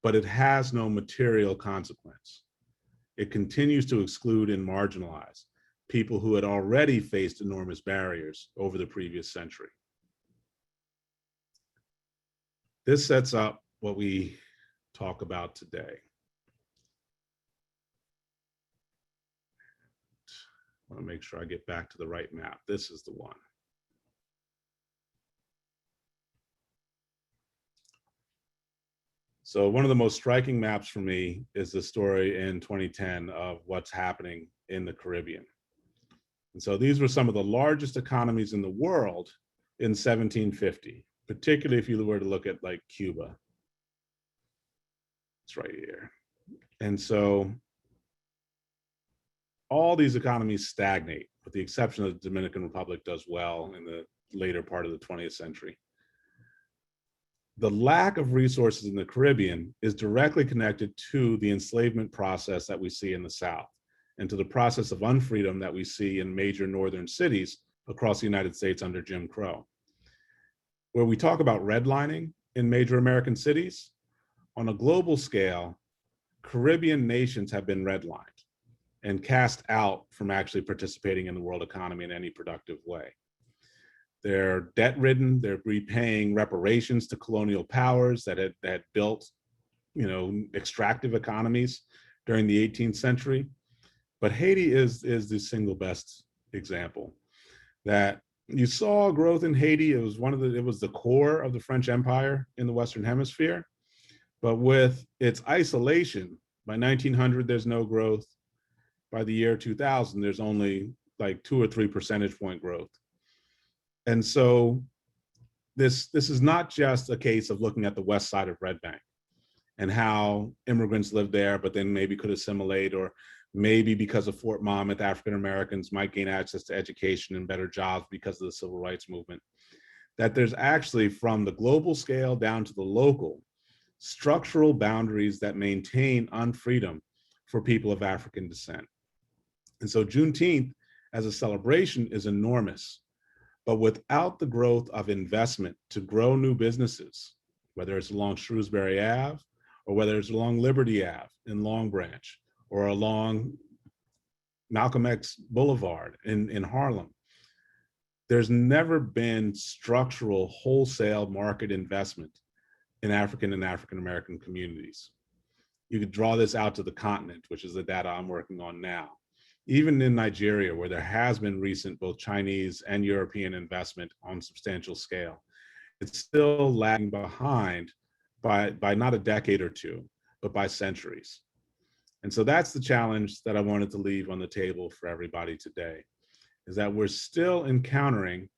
but it has no material consequence. It continues to exclude and marginalize people who had already faced enormous barriers over the previous century. This sets up what we talk about today. I want to make sure I get back to the right map. This is the one. So one of the most striking maps for me is the story in 2010 of what's happening in the Caribbean. And so these were some of the largest economies in the world in 1750, particularly if you were to look at like Cuba. It's right here. And so all these economies stagnate, with the exception of the Dominican Republic does well in the later part of the 20th century. The lack of resources in the Caribbean is directly connected to the enslavement process that we see in the South and to the process of unfreedom that we see in major northern cities across the United States under Jim Crow. Where we talk about redlining in major American cities, on a global scale, Caribbean nations have been redlined and cast out from actually participating in the world economy in any productive way. They're debt-ridden, they're repaying reparations to colonial powers that had built, extractive economies during the 18th century. But Haiti is the single best example. That you saw growth in Haiti. It was the core of the French Empire in the Western Hemisphere. But with its isolation, by 1900, there's no growth. By the year 2000, there's only like 2 or 3 percentage point growth. And so this is not just a case of looking at the west side of Red Bank and how immigrants lived there, but then maybe could assimilate, or maybe because of Fort Monmouth, African Americans might gain access to education and better jobs because of the civil rights movement. That there's actually, from the global scale down to the local, structural boundaries that maintain unfreedom for people of African descent. And so Juneteenth as a celebration is enormous, but without the growth of investment to grow new businesses, whether it's along Shrewsbury Ave, or whether it's along Liberty Ave in Long Branch, or along Malcolm X Boulevard in Harlem, there's never been structural wholesale market investment in African and African American communities. You could draw this out to the continent, which is the data I'm working on now. Even in Nigeria, where there has been recent both Chinese and European investment on substantial scale, it's still lagging behind by not a decade or two, but by centuries. And so that's the challenge that I wanted to leave on the table for everybody today, is that we're still encountering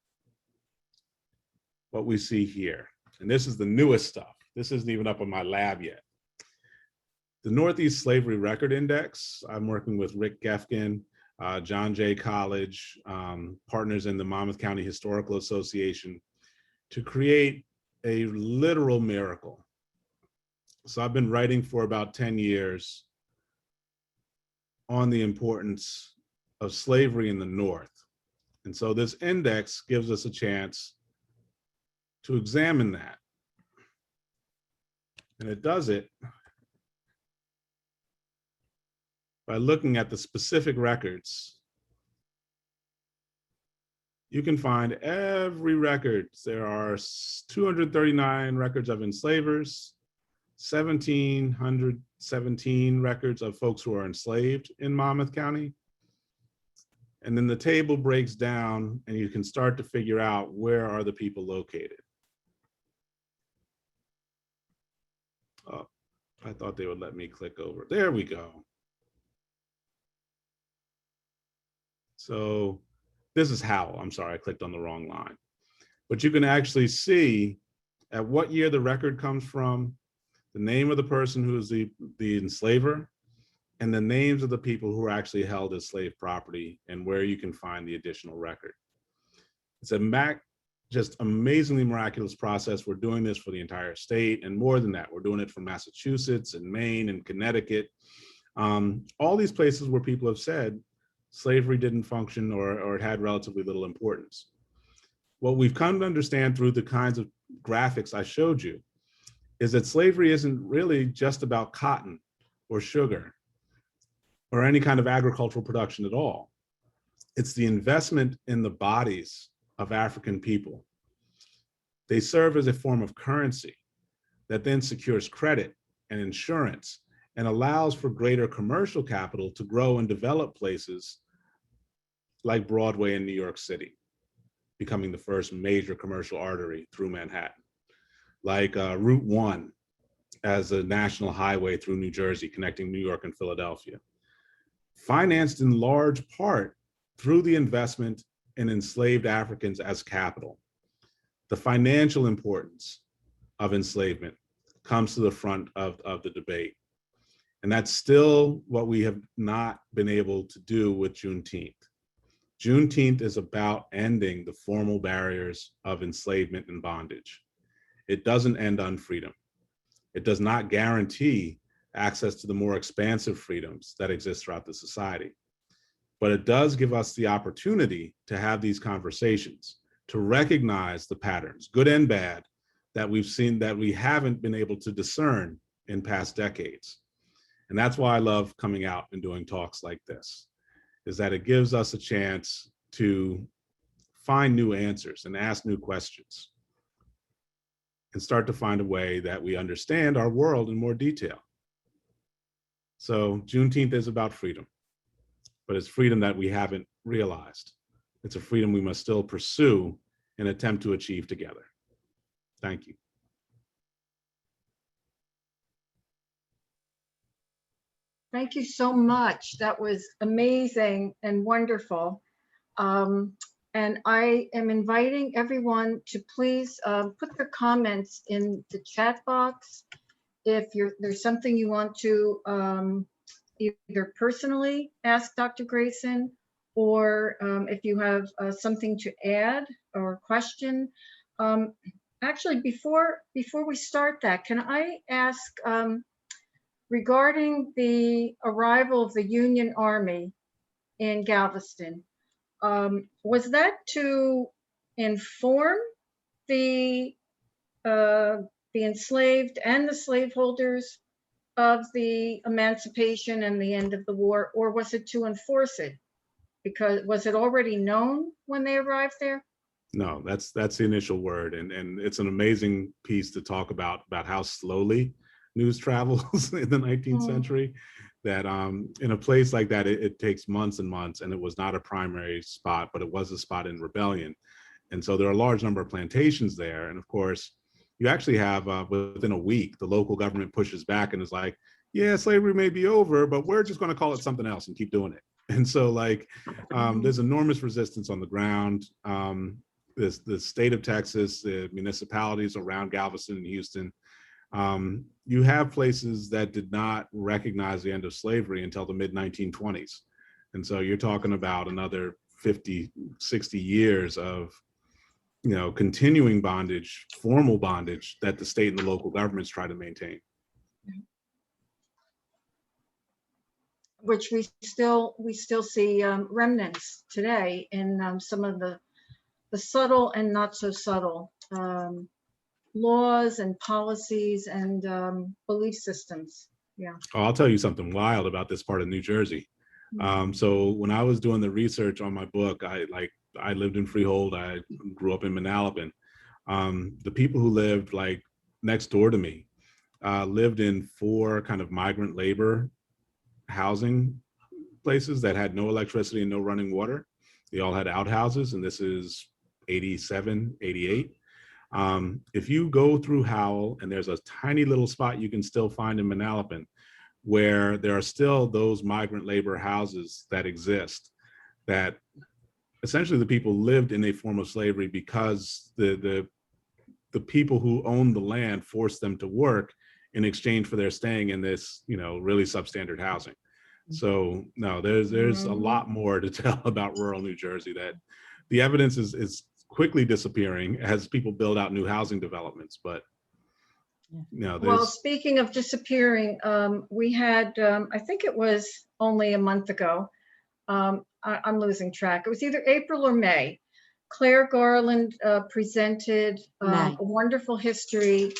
what we see here. And this is the newest stuff. This isn't even up in my lab yet. The Northeast Slavery Record Index, I'm working with Rick Gefkin, John Jay College, partners in the Monmouth County Historical Association, to create a literal miracle. So I've been writing for about 10 years on the importance of slavery in the North. And so this index gives us a chance to examine that. And it does it by looking at the specific records. You can find every record. There are 239 records of enslavers, 1,717 records of folks who are enslaved in Monmouth County. And then the table breaks down and you can start to figure out where are the people located. Oh, I thought they would let me click over. There we go. So this is how, I'm sorry, I clicked on the wrong line. But you can actually see at what year the record comes from, the name of the person who is the enslaver, and the names of the people who are actually held as slave property, and where you can find the additional record. It's a map just amazingly miraculous process. We're doing this for the entire state, and more than that, we're doing it for Massachusetts and Maine and Connecticut. All these places where people have said slavery didn't function or it had relatively little importance. What we've come to understand through the kinds of graphics I showed you is that slavery isn't really just about cotton or sugar or any kind of agricultural production at all. It's the investment in the bodies of African people. They serve as a form of currency that then secures credit and insurance and allows for greater commercial capital to grow and develop places like Broadway in New York City, becoming the first major commercial artery through Manhattan, like Route 1 as a national highway through New Jersey, connecting New York and Philadelphia, financed in large part through the investment in enslaved Africans as capital. The financial importance of enslavement comes to the front of the debate. And that's still what we have not been able to do with Juneteenth. Juneteenth is about ending the formal barriers of enslavement and bondage. It doesn't end unfreedom. It does not guarantee access to the more expansive freedoms that exist throughout the society. But it does give us the opportunity to have these conversations, to recognize the patterns, good and bad, that we've seen that we haven't been able to discern in past decades. And that's why I love coming out and doing talks like this, is that it gives us a chance to find new answers and ask new questions and start to find a way that we understand our world in more detail. So Juneteenth is about freedom, but it's freedom that we haven't realized. It's a freedom we must still pursue and attempt to achieve together. Thank you. Thank you so much. That was amazing and wonderful. And I am inviting everyone to please put their comments in the chat box. If there's something you want to either personally ask Dr. Greason, or if you have something to add or question. Actually, before we start that, can I ask, regarding the arrival of the Union Army in Galveston, was that to inform the enslaved and the slaveholders of the emancipation and the end of the war, or was it to enforce it? Because was it already known when they arrived there? No, that's the initial word, and it's an amazing piece to talk about how slowly news travels in the 19th century. That in a place like that, it takes months and months, and it was not a primary spot, but it was a spot in rebellion. And so there are a large number of plantations there. And of course, you actually have within a week, the local government pushes back and is like, yeah, slavery may be over, but we're just going to call it something else and keep doing it. And so like, there's enormous resistance on the ground. The state of Texas, the municipalities around Galveston and Houston, you have places that did not recognize the end of slavery until the mid-1920s. And so you're talking about another 50, 60 years of, continuing bondage, formal bondage that the state and the local governments try to maintain. Which we still see remnants today in some of the subtle and not so subtle laws and policies and belief systems. Yeah. Oh, I'll tell you something wild about this part of New Jersey. So when I was doing the research on my book, I lived in Freehold. I grew up in Manalapan. The people who lived like next door to me lived in 4 kind of migrant labor housing places that had no electricity and no running water. They all had outhouses, and this is 87, 88. If you go through Howell, and there's a tiny little spot you can still find in Manalapan where there are still those migrant labor houses that exist, that essentially the people lived in a form of slavery because the people who owned the land forced them to work in exchange for their staying in this, really substandard housing. So no, there's a lot more to tell about rural New Jersey. That the evidence is quickly disappearing as people build out new housing developments. But Well, there's speaking of disappearing, we had, I think it was only a month ago, I'm losing track. It was either April or May. Claire Garland presented May. a wonderful history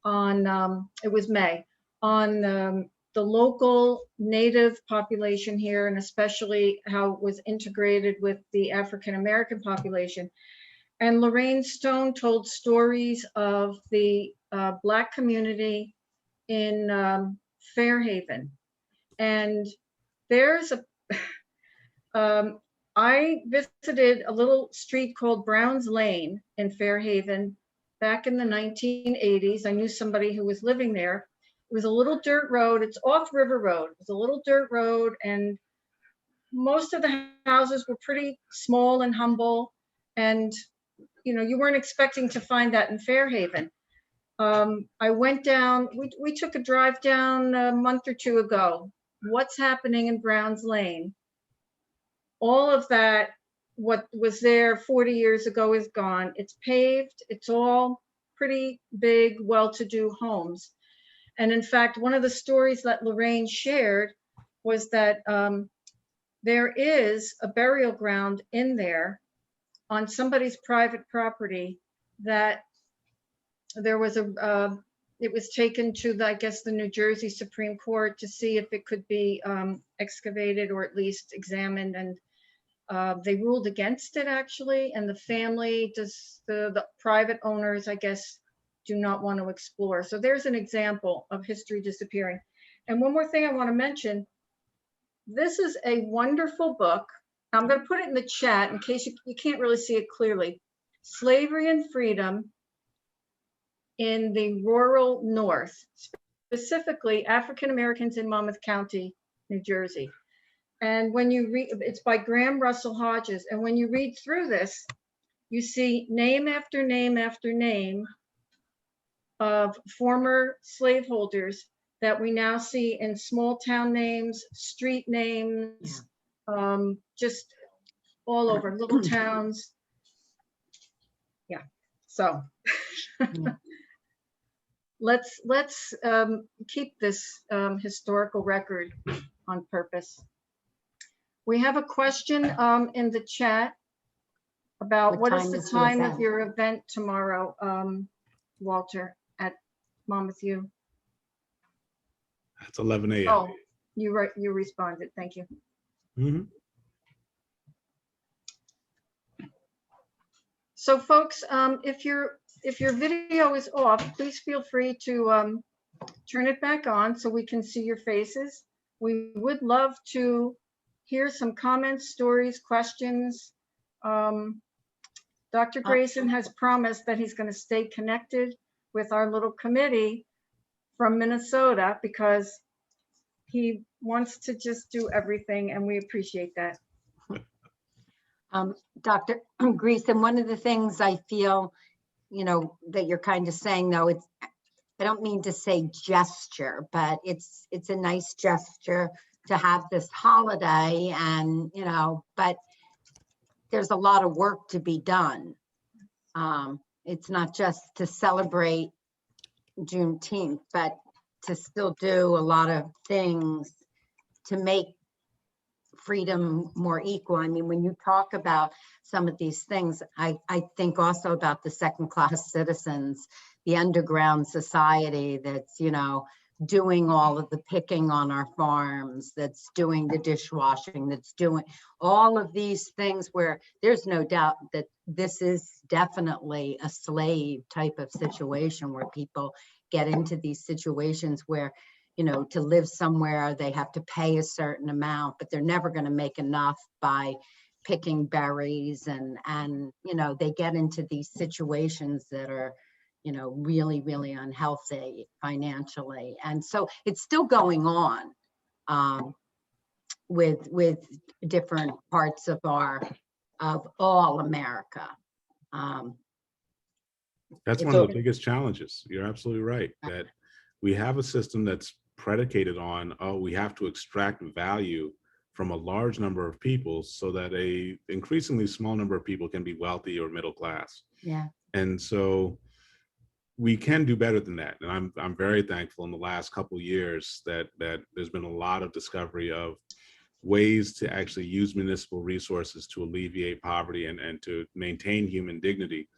on, it was May, on the local Native population here, and especially how it was integrated with the African-American population. And Lorraine Stone told stories of the Black community in Fairhaven. And there's a, I visited a little street called Brown's Lane in Fairhaven back in the 1980s. I knew somebody who was living there. It was a little dirt road. It's off River Road. It was a little dirt road, and most of the houses were pretty small and humble. And you know, you weren't expecting to find that in Fairhaven. I went down, we took a drive down a month or two ago. What's happening in Brown's Lane? All of that, what was there 40 years ago is gone. It's paved, it's all pretty big, well-to-do homes. And in fact, one of the stories that Lorraine shared was that there is a burial ground in there on somebody's private property that there was it was taken to the, I guess, the New Jersey Supreme Court to see if it could be excavated or at least examined, and they ruled against it actually, and the family, the private owners, I guess, do not want to explore. So there's an example of history disappearing. And one more thing I want to mention, this is a wonderful book. I'm going to put it in the chat in case you can't really see it clearly. Slavery and Freedom in the Rural North, specifically African Americans in Monmouth County, New Jersey. And when you read, it's by Graham Russell Hodges. And when you read through this, you see name after name after name of former slaveholders that we now see in small town names, street names, just all over, little towns. Yeah, so let's keep this historical record on purpose. We have a question in the chat about what is the time of your event tomorrow, Walter, at Monmouth U? It's 11 a.m. Oh, you responded. Thank you. Mm-hmm. So folks, if your video is off, please feel free to turn it back on so we can see your faces. We would love to hear some comments, stories, questions. Dr. Greason has promised that he's going to stay connected with our little committee from Minnesota because he wants to just do everything, and we appreciate that. Dr. Greason, one of the things I feel, you know, that you're kind of saying, though, it's, I don't mean to say gesture, but it's a nice gesture to have this holiday, and, you know, but there's a lot of work to be done. It's not just to celebrate Juneteenth, but to still do a lot of things to make freedom more equal. I mean, when you talk about some of these things, I think also about the second-class citizens, the underground society that's, you know, doing all of the picking on our farms, that's doing the dishwashing, that's doing all of these things where there's no doubt that this is definitely a slave type of situation where people get into these situations where, you know, to live somewhere, they have to pay a certain amount, but they're never going to make enough by picking berries. And, you know, they get into these situations that are, you know, really, really unhealthy financially. And so it's still going on with different parts of all America. That's one of the biggest challenges. You're absolutely right, that we have a system that's predicated on, oh, we have to extract value from a large number of people so that a increasingly small number of people can be wealthy or middle class. Yeah. And so we can do better than that. And I'm very thankful in the last couple of years that there's been a lot of discovery of ways to actually use municipal resources to alleviate poverty and to maintain human dignity,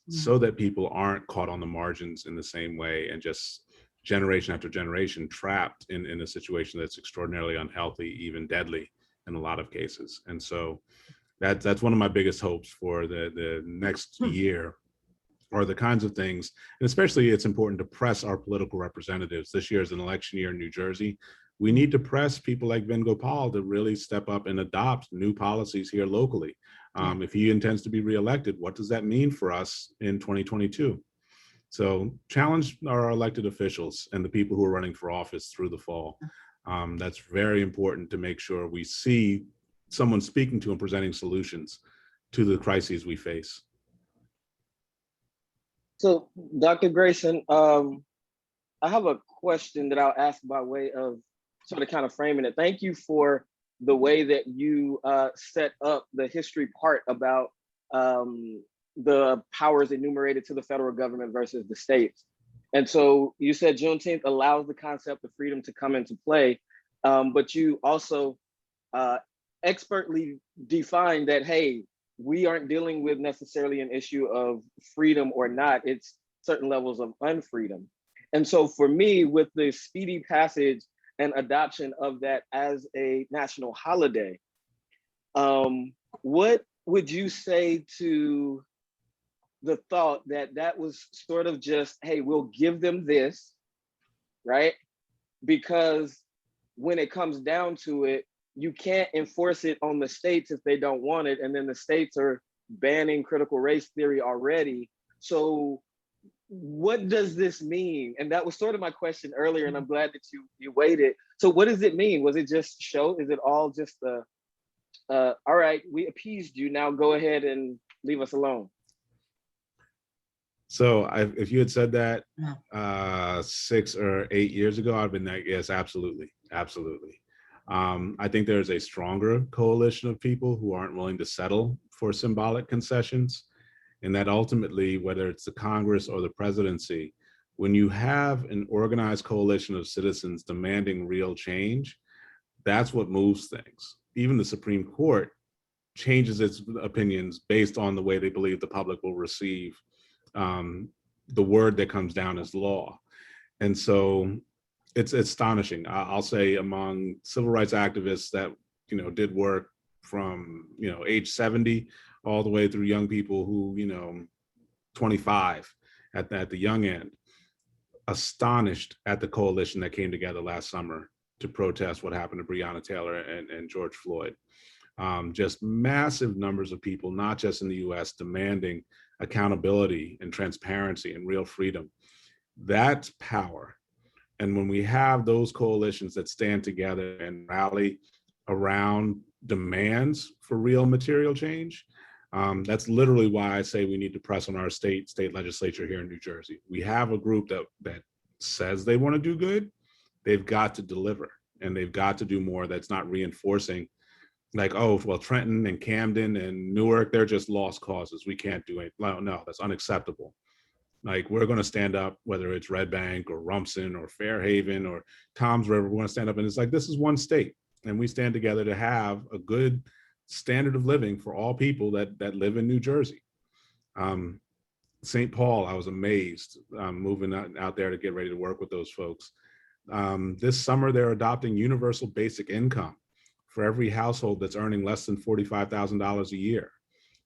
so that people aren't caught on the margins in the same way and just generation after generation trapped in a situation that's extraordinarily unhealthy, even deadly in a lot of cases. And so that's one of my biggest hopes for the next year, are the kinds of things, and especially it's important to press our political representatives. This year is an election year in New Jersey. We need to press people like Ben Gopal to really step up and adopt new policies here locally. If he intends to be reelected, what does that mean for us in 2022? So challenge our elected officials and the people who are running for office through the fall. That's very important to make sure we see someone speaking to and presenting solutions to the crises we face. So, Dr. Greason, I have a question that I'll ask by way of sort of kind of framing it. Thank you for the way that you set up the history part about the powers enumerated to the federal government versus the states. And so you said Juneteenth allows the concept of freedom to come into play, but you also expertly defined that, hey, we aren't dealing with necessarily an issue of freedom or not, it's certain levels of unfreedom. And so for me, with the speedy passage and adoption of that as a national holiday, what would you say to the thought that that was sort of just, hey, we'll give them this, right? Because when it comes down to it, you can't enforce it on the states if they don't want it. And then the states are banning critical race theory already. So what does this mean? And that was sort of my question earlier, and I'm glad that you waited. So what does it mean? Was it just show? Is it all just all right, we appeased you, now go ahead and leave us alone? So if you had said that 6 or 8 years ago, I'd been like, yes, absolutely, absolutely. I think there's a stronger coalition of people who aren't willing to settle for symbolic concessions, and that ultimately, whether it's the Congress or the presidency, when you have an organized coalition of citizens demanding real change, that's what moves things. Even the Supreme Court changes its opinions based on the way they believe the public will receive the word that comes down as law. And so it's astonishing. I'll say among civil rights activists that, did work from, age 70 all the way through young people who, 25 at the young end, astonished at the coalition that came together last summer to protest what happened to Breonna Taylor and George Floyd. Just massive numbers of people, not just in the US, demanding accountability and transparency and real freedom. That's power. And when we have those coalitions that stand together and rally around demands for real material change, that's literally why I say we need to press on our state legislature here in New Jersey. We have a group that says they want to do good. They've got to deliver, and they've got to do more that's not reinforcing like, oh, well, Trenton and Camden and Newark, they're just lost causes. We can't do it. No, that's unacceptable. Like, we're going to stand up, whether it's Red Bank or Rumson or Fairhaven or Toms River, we're going to stand up, and it's like, this is one state, and we stand together to have a good standard of living for all people that live in New Jersey. St. Paul, I was amazed moving out there to get ready to work with those folks. This summer, they're adopting universal basic income for every household that's earning less than $45,000 a year,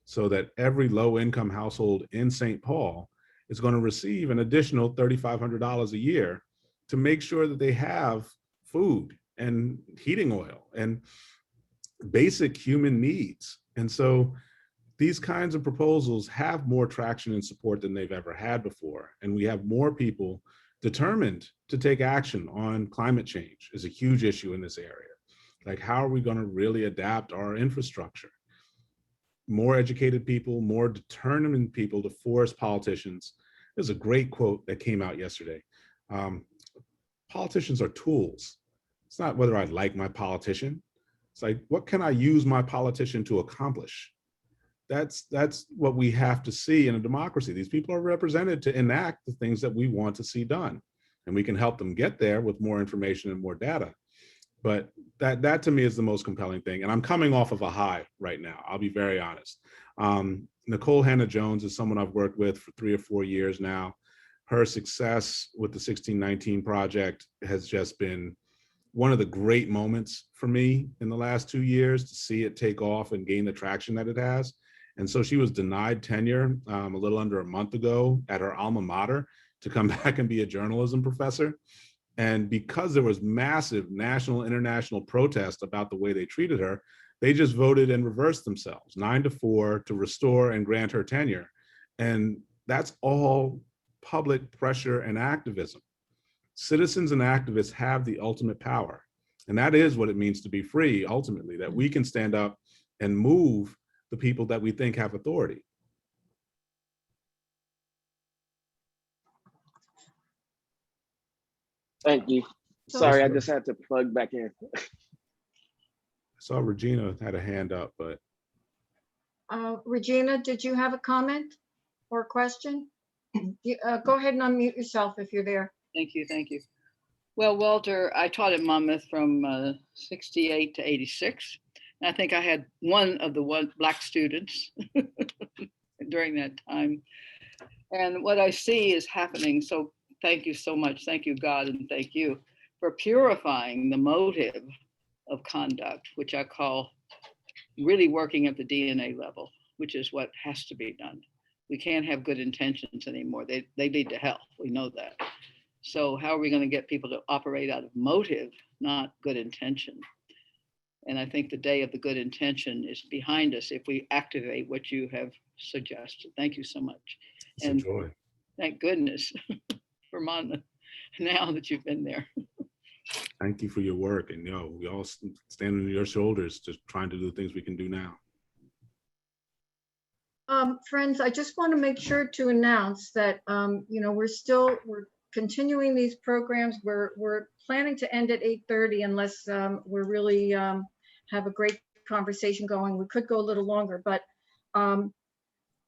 so that every low-income household in St. Paul is going to receive an additional $3,500 a year to make sure that they have food and heating oil and basic human needs. And so these kinds of proposals have more traction and support than they've ever had before. And we have more people determined to take action on climate change is a huge issue in this area. Like, how are we going to really adapt our infrastructure? More educated people, more determined people to force politicians. There's a great quote that came out yesterday. Politicians are tools. It's not whether I like my politician. It's like, what can I use my politician to accomplish? That's what we have to see in a democracy. These people are represented to enact the things that we want to see done. And we can help them get there with more information and more data. But that to me is the most compelling thing. And I'm coming off of a high right now. I'll be very honest. Nicole Hannah-Jones is someone I've worked with for 3 or 4 years now. Her success with the 1619 Project has just been one of the great moments for me in the last 2 years, to see it take off and gain the traction that it has. And so she was denied tenure a little under a month ago at her alma mater to come back and be a journalism professor. And because there was massive national, international protest about the way they treated her, they just voted and reversed themselves 9-4 to restore and grant her tenure. And that's all public pressure and activism. Citizens and activists have the ultimate power. And that is what it means to be free, ultimately, that we can stand up and move the people that we think have authority. Thank you. Sorry, I just had to plug back in. I saw Regina had a hand up, but. Regina, did you have a comment or a question? Go ahead and unmute yourself if you're there. Thank you, thank you. Well, Walter, I taught at Monmouth from 68 to 86. And I think I had one of the Black students during that time. And what I see is happening. So thank you so much. Thank you, God, and thank you for purifying the motive of conduct, which I call really working at the DNA level, which is what has to be done. We can't have good intentions anymore. They lead to hell. We know that. So how are we going to get people to operate out of motive, not good intention? And I think the day of the good intention is behind us if we activate what you have suggested. Thank you so much. It's and a joy. Thank goodness for Monmouth now that you've been there. Thank you for your work. And we all stand on your shoulders, just trying to do things we can do now. Friends, I just want to make sure to announce that, we're continuing these programs. We're planning to end at 8:30 unless we're really have a great conversation going. We could go a little longer, but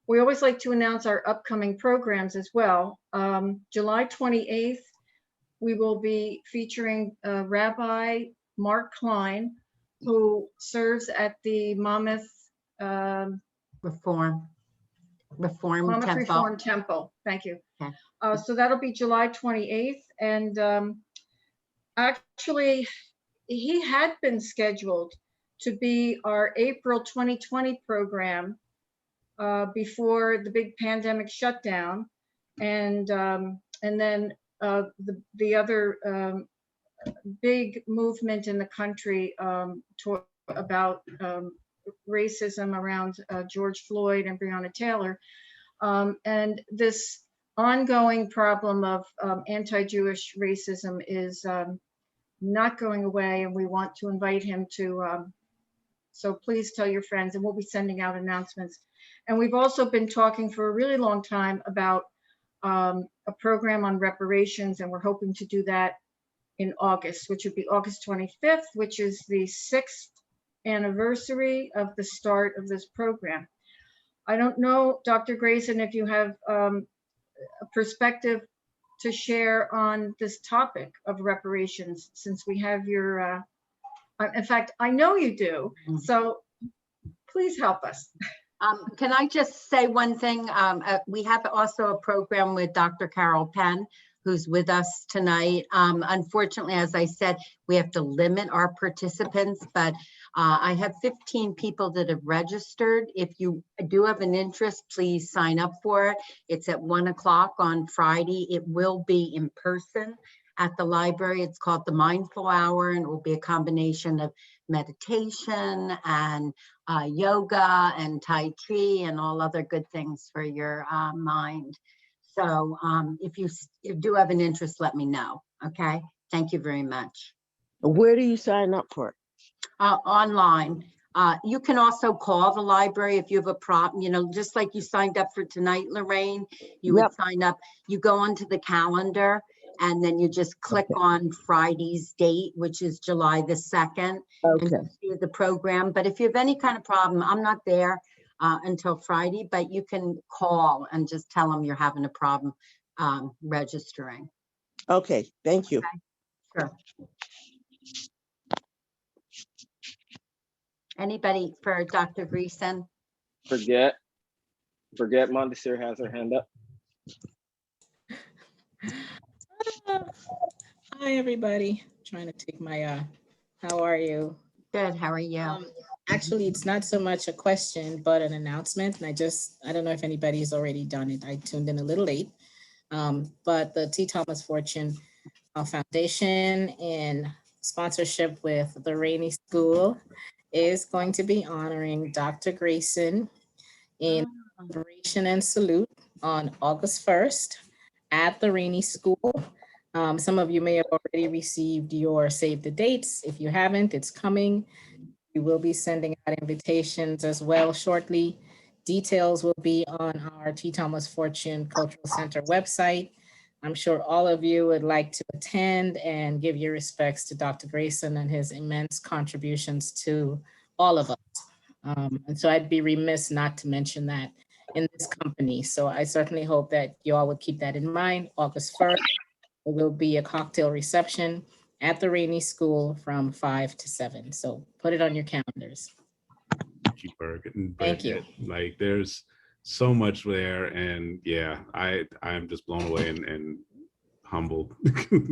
we always like to announce our upcoming programs as well. July 28th, we will be featuring Rabbi Mark Klein, who serves at the Monmouth Reform Monmouth Temple. Reform Temple. Thank you. Okay. So that'll be July 28th. And actually, he had been scheduled to be our April 2020 program before the big pandemic shutdown. And then the other big movement in the country about racism around George Floyd and Breonna Taylor. And this ongoing problem of anti-Jewish racism is not going away, and we want to invite him to, so please tell your friends, and we'll be sending out announcements. And we've also been talking for a really long time about a program on reparations, and we're hoping to do that in August, which would be August 25th, which is the 6th anniversary of the start of this program. I don't know, Dr. Greason, if you have a perspective to share on this topic of reparations, since we have your, in fact, I know you do, so please help us. Can I just say one thing? We have also a program with Dr. Carol Penn, who's with us tonight. Unfortunately, as I said, we have to limit our participants, but I have 15 people that have registered. If you do have an interest, please sign up for it. It's at 1 o'clock on Friday. It will be in person at the library. It's called the Mindful Hour, and it will be a combination of meditation and yoga and Tai Chi and all other good things for your mind. So if you do have an interest, let me know. Okay. Thank you very much. Where do you sign up for it? Online. You can also call the library if you have a problem, just like you signed up for tonight, Lorraine, you would sign up, you go onto the calendar and then you just click Okay. on Friday's date, which is July the 2nd, and Okay. you see the program. But if you have any kind of problem, I'm not there until Friday, but you can call and just tell them you're having a problem registering. Okay. Thank you. Sure. Anybody for Dr. Greason? Forget Montessori has her hand up. Hi, everybody. Trying to take my, how are you? Good, how are you? Actually, it's not so much a question, but an announcement. And I don't know if anybody's already done it. I tuned in a little late. But the T. Thomas Fortune Foundation, in sponsorship with the Rainey School, is going to be honoring Dr. Greason in celebration and salute on August 1st at the Rainey School. Some of you may have already received your save the dates. If you haven't, it's coming. We will be sending out invitations as well shortly. Details will be on our T. Thomas Fortune Cultural Center website. I'm sure all of you would like to attend and give your respects to Dr. Greason and his immense contributions to all of us. And so I'd be remiss not to mention that in this company. So I certainly hope that you all would keep that in mind. August 1st, there will be a cocktail reception at the Rainey School from 5 to 7. So put it on your calendars. Thank you, Birgit and Thank you. Bridget. Like, there's so much there, and yeah, I'm just blown away and humbled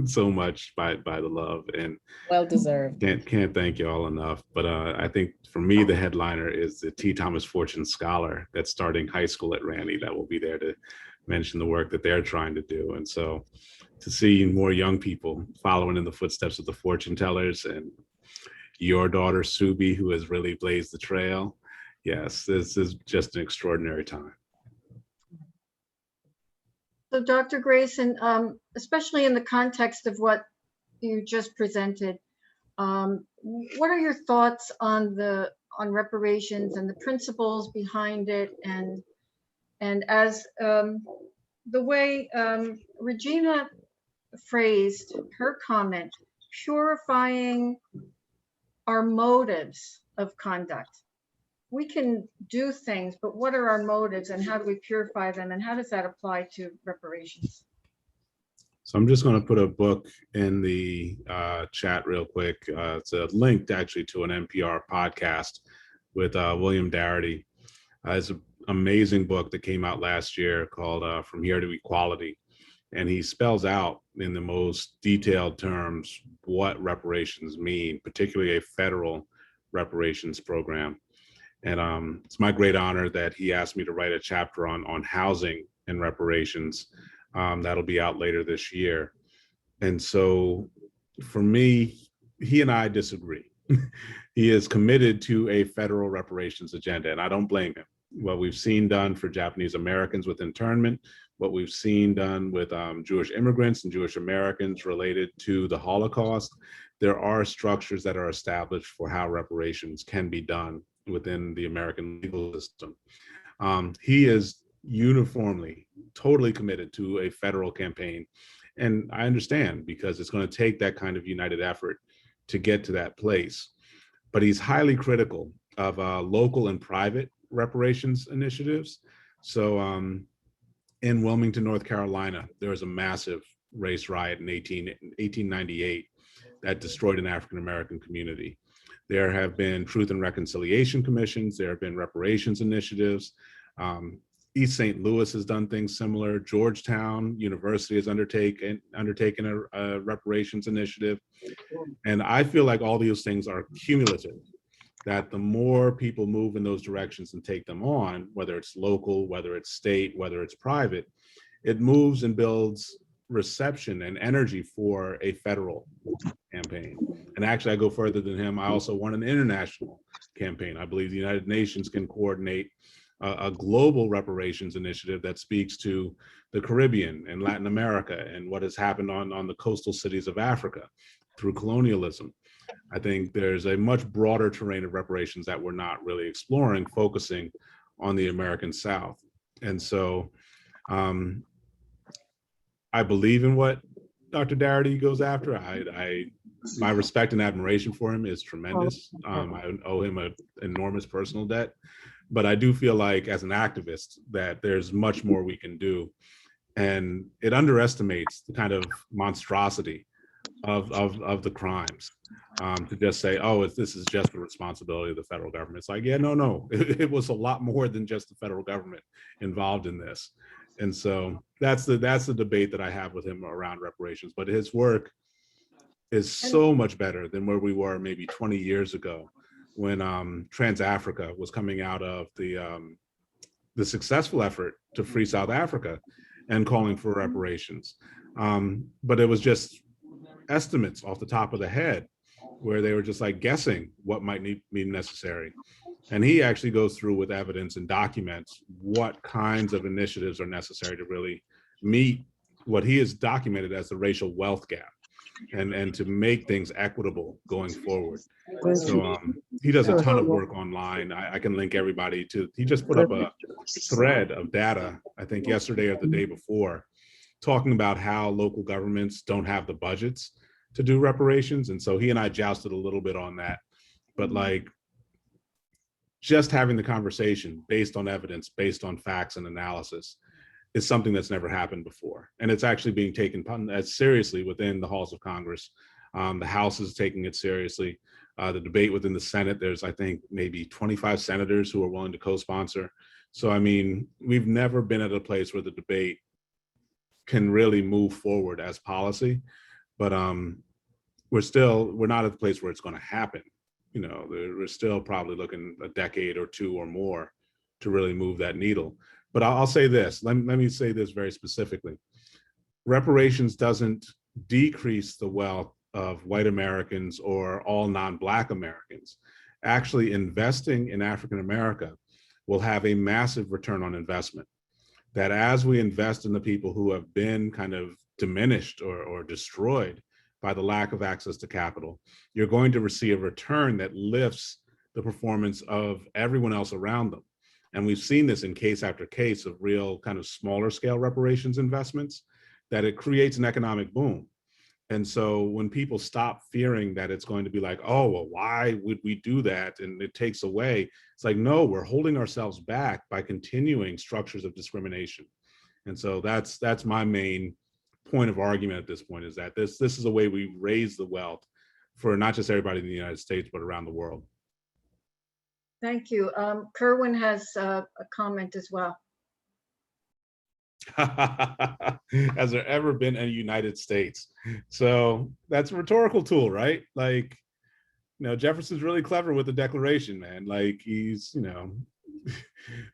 so much by the love, and Well deserved. can't thank you all enough. But I think for me, the headliner is the T. Thomas Fortune Scholar that's starting high school at Randy, that will be there to mention the work that they're trying to do. And so to see more young people following in the footsteps of the fortune tellers, and your daughter Subi, who has really blazed the trail. Yes, this is just an extraordinary time. So Dr. Greason, especially in the context of what you just presented, what are your thoughts on reparations and the principles behind it, and as the way Regina phrased her comment, purifying our motives of conduct? We can do things, but what are our motives and how do we purify them, and how does that apply to reparations? So I'm just going to put a book in the chat real quick. It's a link actually to an NPR podcast with William Darity. It's an amazing book that came out last year called From Here to Equality. And he spells out in the most detailed terms what reparations mean, particularly a federal reparations program. And it's my great honor that he asked me to write a chapter on housing and reparations. That'll be out later this year. And so for me, he and I disagree. He is committed to a federal reparations agenda, and I don't blame him. What we've seen done for Japanese Americans with internment, what we've seen done with Jewish immigrants and Jewish Americans related to the Holocaust, there are structures that are established for how reparations can be done within the American legal system. He is uniformly, totally committed to a federal campaign. And I understand, because it's going to take that kind of united effort to get to that place. But he's highly critical of local and private reparations initiatives. So in Wilmington, North Carolina, there was a massive race riot in 1898 that destroyed an African-American community. There have been truth and reconciliation commissions. There have been reparations initiatives. East St. Louis has done things similar. Georgetown University has undertaken a reparations initiative. And I feel like all these things are cumulative, that the more people move in those directions and take them on, whether it's local, whether it's state, whether it's private, it moves and builds reception and energy for a federal campaign. And actually, I go further than him. I also want an international campaign. I believe the United Nations can coordinate a global reparations initiative that speaks to the Caribbean and Latin America and what has happened on the coastal cities of Africa through colonialism. I think there's a much broader terrain of reparations that we're not really exploring, focusing on the American South. And so I believe in what Dr. Darity goes after. My respect and admiration for him is tremendous. I owe him an enormous personal debt, but I do feel like as an activist that there's much more we can do. And it underestimates the kind of monstrosity of the crimes. To just say, oh, this is just the responsibility of the federal government. It's like, yeah, no. It was a lot more than just the federal government involved in this. And so that's the debate that I have with him around reparations. But his work is so much better than where we were maybe 20 years ago when Trans-Africa was coming out of the successful effort to free South Africa and calling for reparations. But it was just estimates off the top of the head where they were just like guessing what might be necessary. And he actually goes through with evidence and documents what kinds of initiatives are necessary to really meet what he has documented as the racial wealth gap and to make things equitable going forward. So he does a ton of work online. I can link everybody to, he just put up a thread of data, I think yesterday or the day before, talking about how local governments don't have the budgets to do reparations. And so he and I jousted a little bit on that, but like just having the conversation based on evidence, based on facts and analysis is something that's never happened before. And it's actually being taken as seriously within the halls of Congress. The House is taking it seriously. The debate within the Senate, there's, I think, maybe 25 senators who are willing to co-sponsor. So, I mean, we've never been at a place where the debate can really move forward as policy, but we're not at the place where it's going to happen. You know, we're still probably looking a decade or two or more to really move that needle. But I'll say this, let me say this very specifically. Reparations doesn't decrease the wealth of white Americans or all non-Black Americans. Actually, investing in African America will have a massive return on investment. That as we invest in the people who have been kind of diminished or destroyed by the lack of access to capital, you're going to receive a return that lifts the performance of everyone else around them. And we've seen this in case after case of real kind of smaller scale reparations investments, that it creates an economic boom. And so when people stop fearing that it's going to be like, oh, well, why would we do that? And it takes away, it's like, no, we're holding ourselves back by continuing structures of discrimination. And so that's my main point of argument at this point, is that this is a way we raise the wealth for not just everybody in the United States, but around the world. Thank you. Kerwin has a comment as well. Has there ever been a United States? So that's a rhetorical tool, right? Like, you know, Jefferson's really clever with the Declaration, man. Like he's, you know,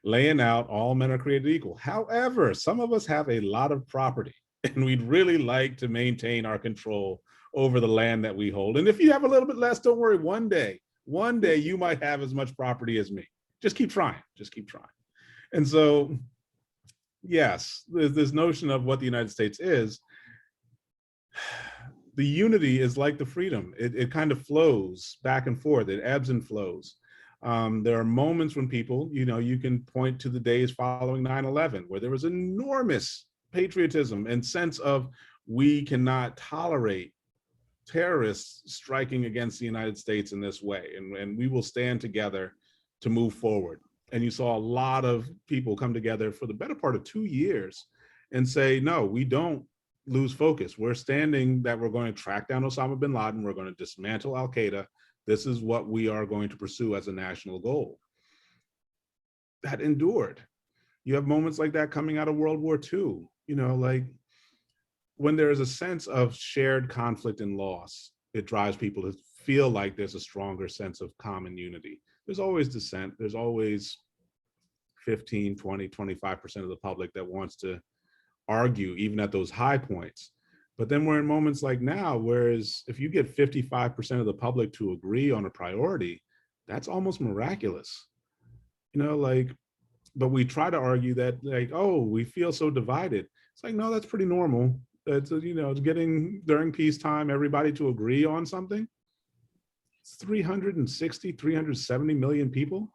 laying out all men are created equal. However, some of us have a lot of property and we'd really like to maintain our control over the land that we hold. And if you have a little bit less, don't worry, one day you might have as much property as me. Just keep trying, just keep trying. And so, yes, there's this notion of what the United States is. The unity is like the freedom. It kind of flows back and forth. It ebbs and flows. There are moments when people, you know, you can point to the days following 9/11 where there was enormous patriotism and sense of we cannot tolerate terrorists striking against the United States in this way, and we will stand together to move forward. And you saw a lot of people come together for the better part of 2 years and say, no, we don't lose focus. We're standing that we're going to track down Osama bin Laden. We're going to dismantle Al-Qaeda. This is what we are going to pursue as a national goal. That endured. You have moments like that coming out of World War II, you know, like when there is a sense of shared conflict and loss, it drives people to feel like there's a stronger sense of common unity. There's always dissent. There's always 15, 20, 25% of the public that wants to argue even at those high points. But then we're in moments like now, whereas if you get 55% of the public to agree on a priority, that's almost miraculous. You know, like, but we try to argue that like, oh, we feel so divided. It's like, no, that's pretty normal. It's, you know, getting during peacetime, everybody to agree on something. It's 360, 370 million people.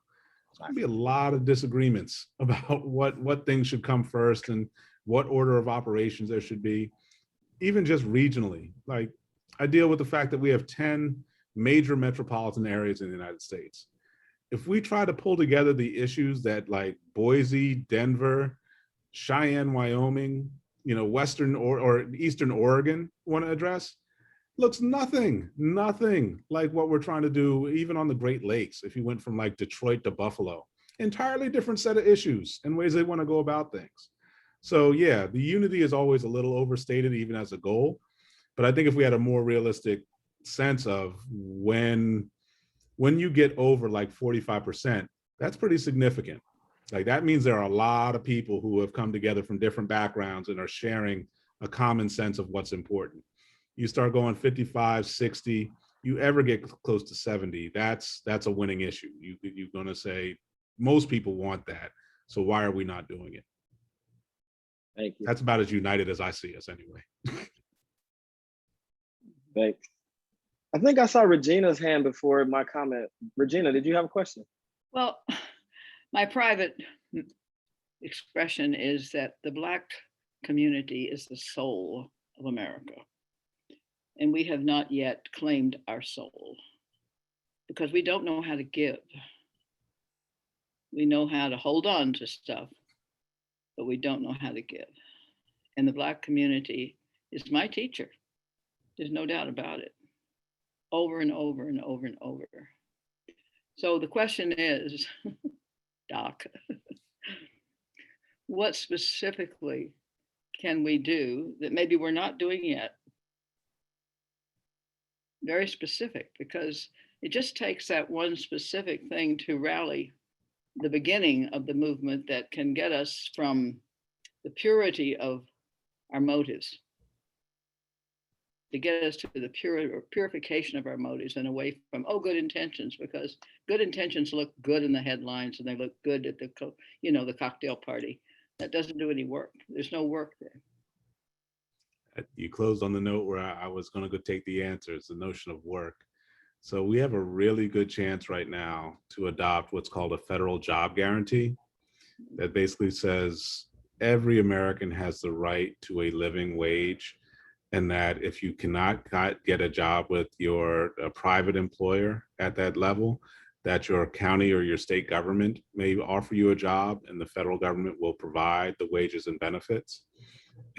There's going to be a lot of disagreements about what things should come first and what order of operations there should be. even just regionally, like I deal with the fact that we have 10 major metropolitan areas in the United States. If we try to pull together the issues that like Boise, Denver, Cheyenne, Wyoming, you know, Western or Eastern Oregon want to address, looks nothing like what we're trying to do, even on the Great Lakes. If you went from like Detroit to Buffalo, entirely different set of issues and ways they want to go about things. So yeah, the unity is always a little overstated, even as a goal. But I think if we had a more realistic sense of when you get over like 45%, that's pretty significant. Like that means there are a lot of people who have come together from different backgrounds and are sharing a common sense of what's important. You start going 55, 60, you ever get close to 70, that's a winning issue. You're gonna say, most people want that, so why are we not doing it? Thank you. That's about as united as I see us anyway. Thanks. I think I saw Regina's hand before my comment. Regina, did you have a question? Well, my private expression is that the Black community is the soul of America. And we have not yet claimed our soul because we don't know how to give. We know how to hold on to stuff, but we don't know how to give. And the Black community is my teacher. There's no doubt about it. Over and over and over and over. So the question is, Doc, what specifically can we do that maybe we're not doing yet? Very specific, because it just takes that one specific thing to rally the beginning of the movement that can get us from the purity of our motives, to get us to the purification of our motives and away from, oh, good intentions, because good intentions look good in the headlines and they look good at the, you know, the cocktail party. That doesn't do any work. There's no work there. You closed on the note where I was going to go take the answers, the notion of work. So we have a really good chance right now to adopt what's called a federal job guarantee that basically says every American has the right to a living wage, and that if you cannot get a job with your private employer at that level, that your county or your state government may offer you a job and the federal government will provide the wages and benefits.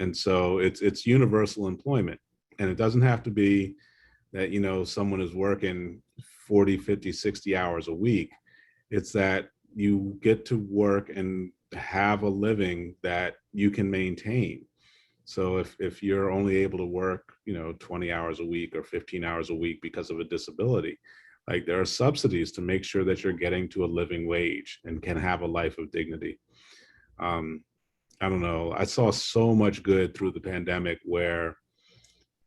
And so it's universal employment. And it doesn't have to be that, you know, someone is working 40, 50, 60 hours a week. It's that you get to work and have a living that you can maintain. So if you're only able to work, you know, 20 hours a week or 15 hours a week because of a disability, like there are subsidies to make sure that you're getting to a living wage and can have a life of dignity. I don't know, I saw so much good through the pandemic where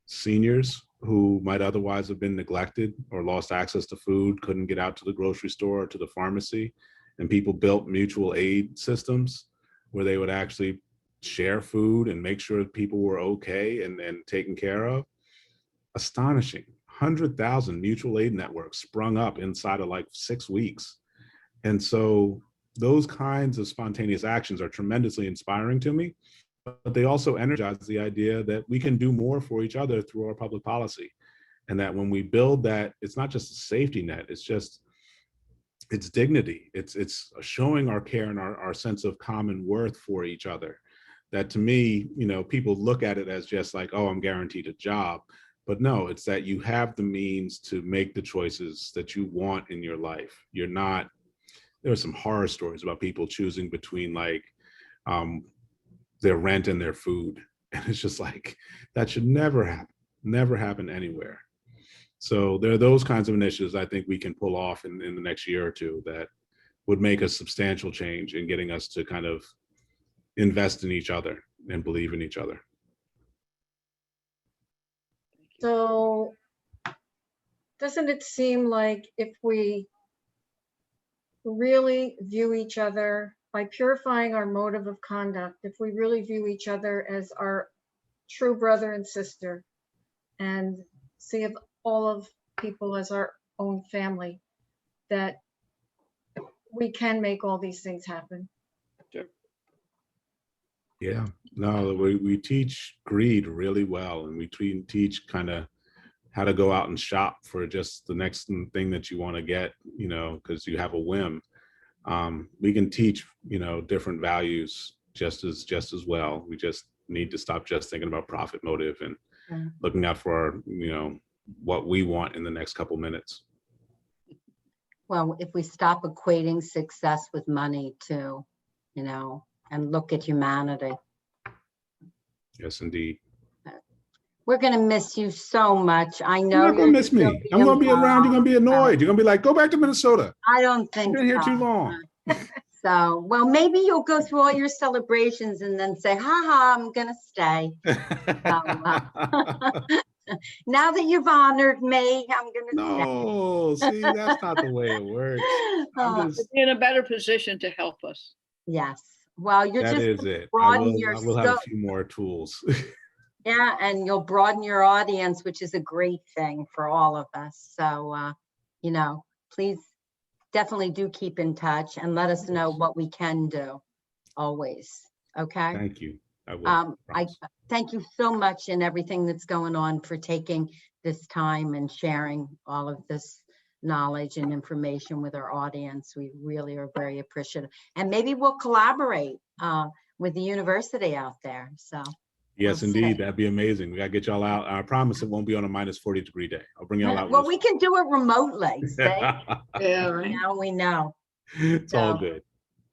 seniors who might otherwise have been neglected or lost access to food, couldn't get out to the grocery store or to the pharmacy, and people built mutual aid systems where they would actually share food and make sure people were okay and taken care of. Astonishing. 100,000 mutual aid networks sprung up inside of like 6 weeks. And so those kinds of spontaneous actions are tremendously inspiring to me, but they also energize the idea that we can do more for each other through our public policy. And that when we build that, it's not just a safety net, it's dignity. It's showing our care and our sense of common worth for each other. That to me, you know, people look at it as just like, oh, I'm guaranteed a job. But no, it's that you have the means to make the choices that you want in your life. You're not, there are some horror stories about people choosing between like their rent and their food. And it's just like, that should never happen anywhere. So there are those kinds of initiatives I think we can pull off in the next year or two that would make a substantial change in getting us to kind of invest in each other and believe in each other. So doesn't it seem like if we really view each other by purifying our motive of conduct, if we really view each other as our true brother and sister and see of all of people as our own family, that we can make all these things happen? Sure. Yeah, No, we teach greed really well, and we teach kind of how to go out and shop for just the next thing that you want to get, you know, because you have a whim. We can teach, you know, different values just as well. We just need to stop just thinking about profit motive and looking out for our, you know, what we want in the next couple minutes. Well, if we stop equating success with money too, you know, and look at humanity. Yes, indeed. We're going to miss you so much. I know You're not gonna miss me. I'm gonna be around. You're gonna be annoyed. You're gonna be like, go back to Minnesota. I don't think You've been here too long. So, well, maybe you'll go through all your celebrations and then say, ha, I'm going to stay. Now that you've honored me, I'm going to No, see, that's not the way it works. I'm just, Be in a better position to help us. yes. Well, you're that just is it. I broaden your will have a scope. few more tools. Yeah, and you'll broaden your audience, which is a great thing for all of us. So, you know, please definitely do keep in touch and let us know what we can do always. Okay. Thank you. I will. I thank you so much and everything that's going on for taking this time and sharing all of this knowledge and information with our audience. We really are very appreciative. And maybe we'll collaborate with the university out there. So. Yes, indeed. That'd be amazing. We gotta get y'all out. I promise it won't be on a -40-degree day. I'll bring y'all out. Well, we can do it remotely. Yeah, right. Now we know. It's all good.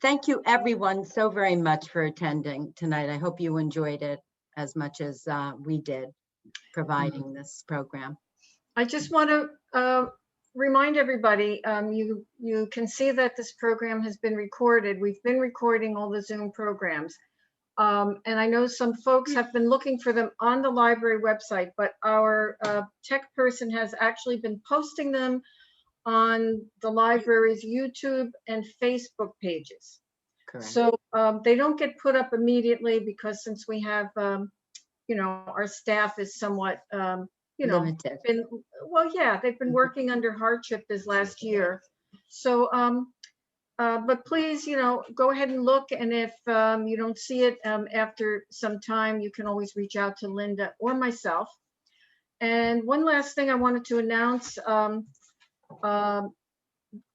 Thank you, everyone, so very much for attending tonight. I hope you enjoyed it as much as we did, providing this program. I just want to remind everybody, you can see that this program has been recorded. We've been recording all the Zoom programs. And I know some folks have been looking for them on the library website, but our tech person has actually been posting them on the library's YouTube and Facebook pages. Correct. So they don't get put up immediately because since we have, you know, our staff is somewhat, you know, limited. They've been working under hardship this last year. So, but please, you know, go ahead and look. And if you don't see it after some time, you can always reach out to Linda or myself. And one last thing I wanted to announce,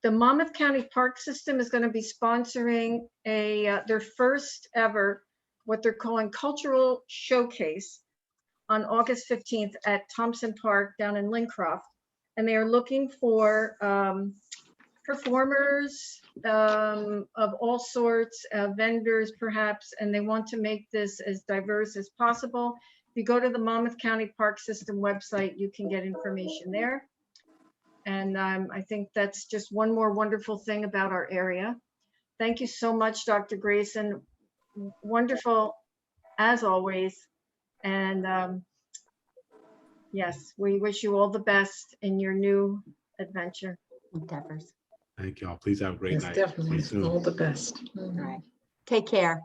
the Monmouth County Park System is going to be sponsoring their first ever, what they're calling cultural showcase on August 15th at Thompson Park down in Lincroft. And they are looking for performers of all sorts, vendors perhaps, and they want to make this as diverse as possible. If you go to the Monmouth County Park System website, you can get information there. And I think that's just one more wonderful thing about our area. Thank you so much, Dr. Greason. Wonderful as always. And yes, we wish you all the best in your new adventure. Endeavors. Thank y'all. Please have a great night. Definitely. See you soon. All the best. All right. Take care.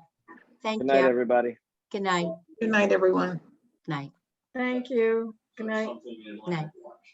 Thank Good night, you. everybody. Good night. Good night, everyone. Night. Thank you. Good night. Night.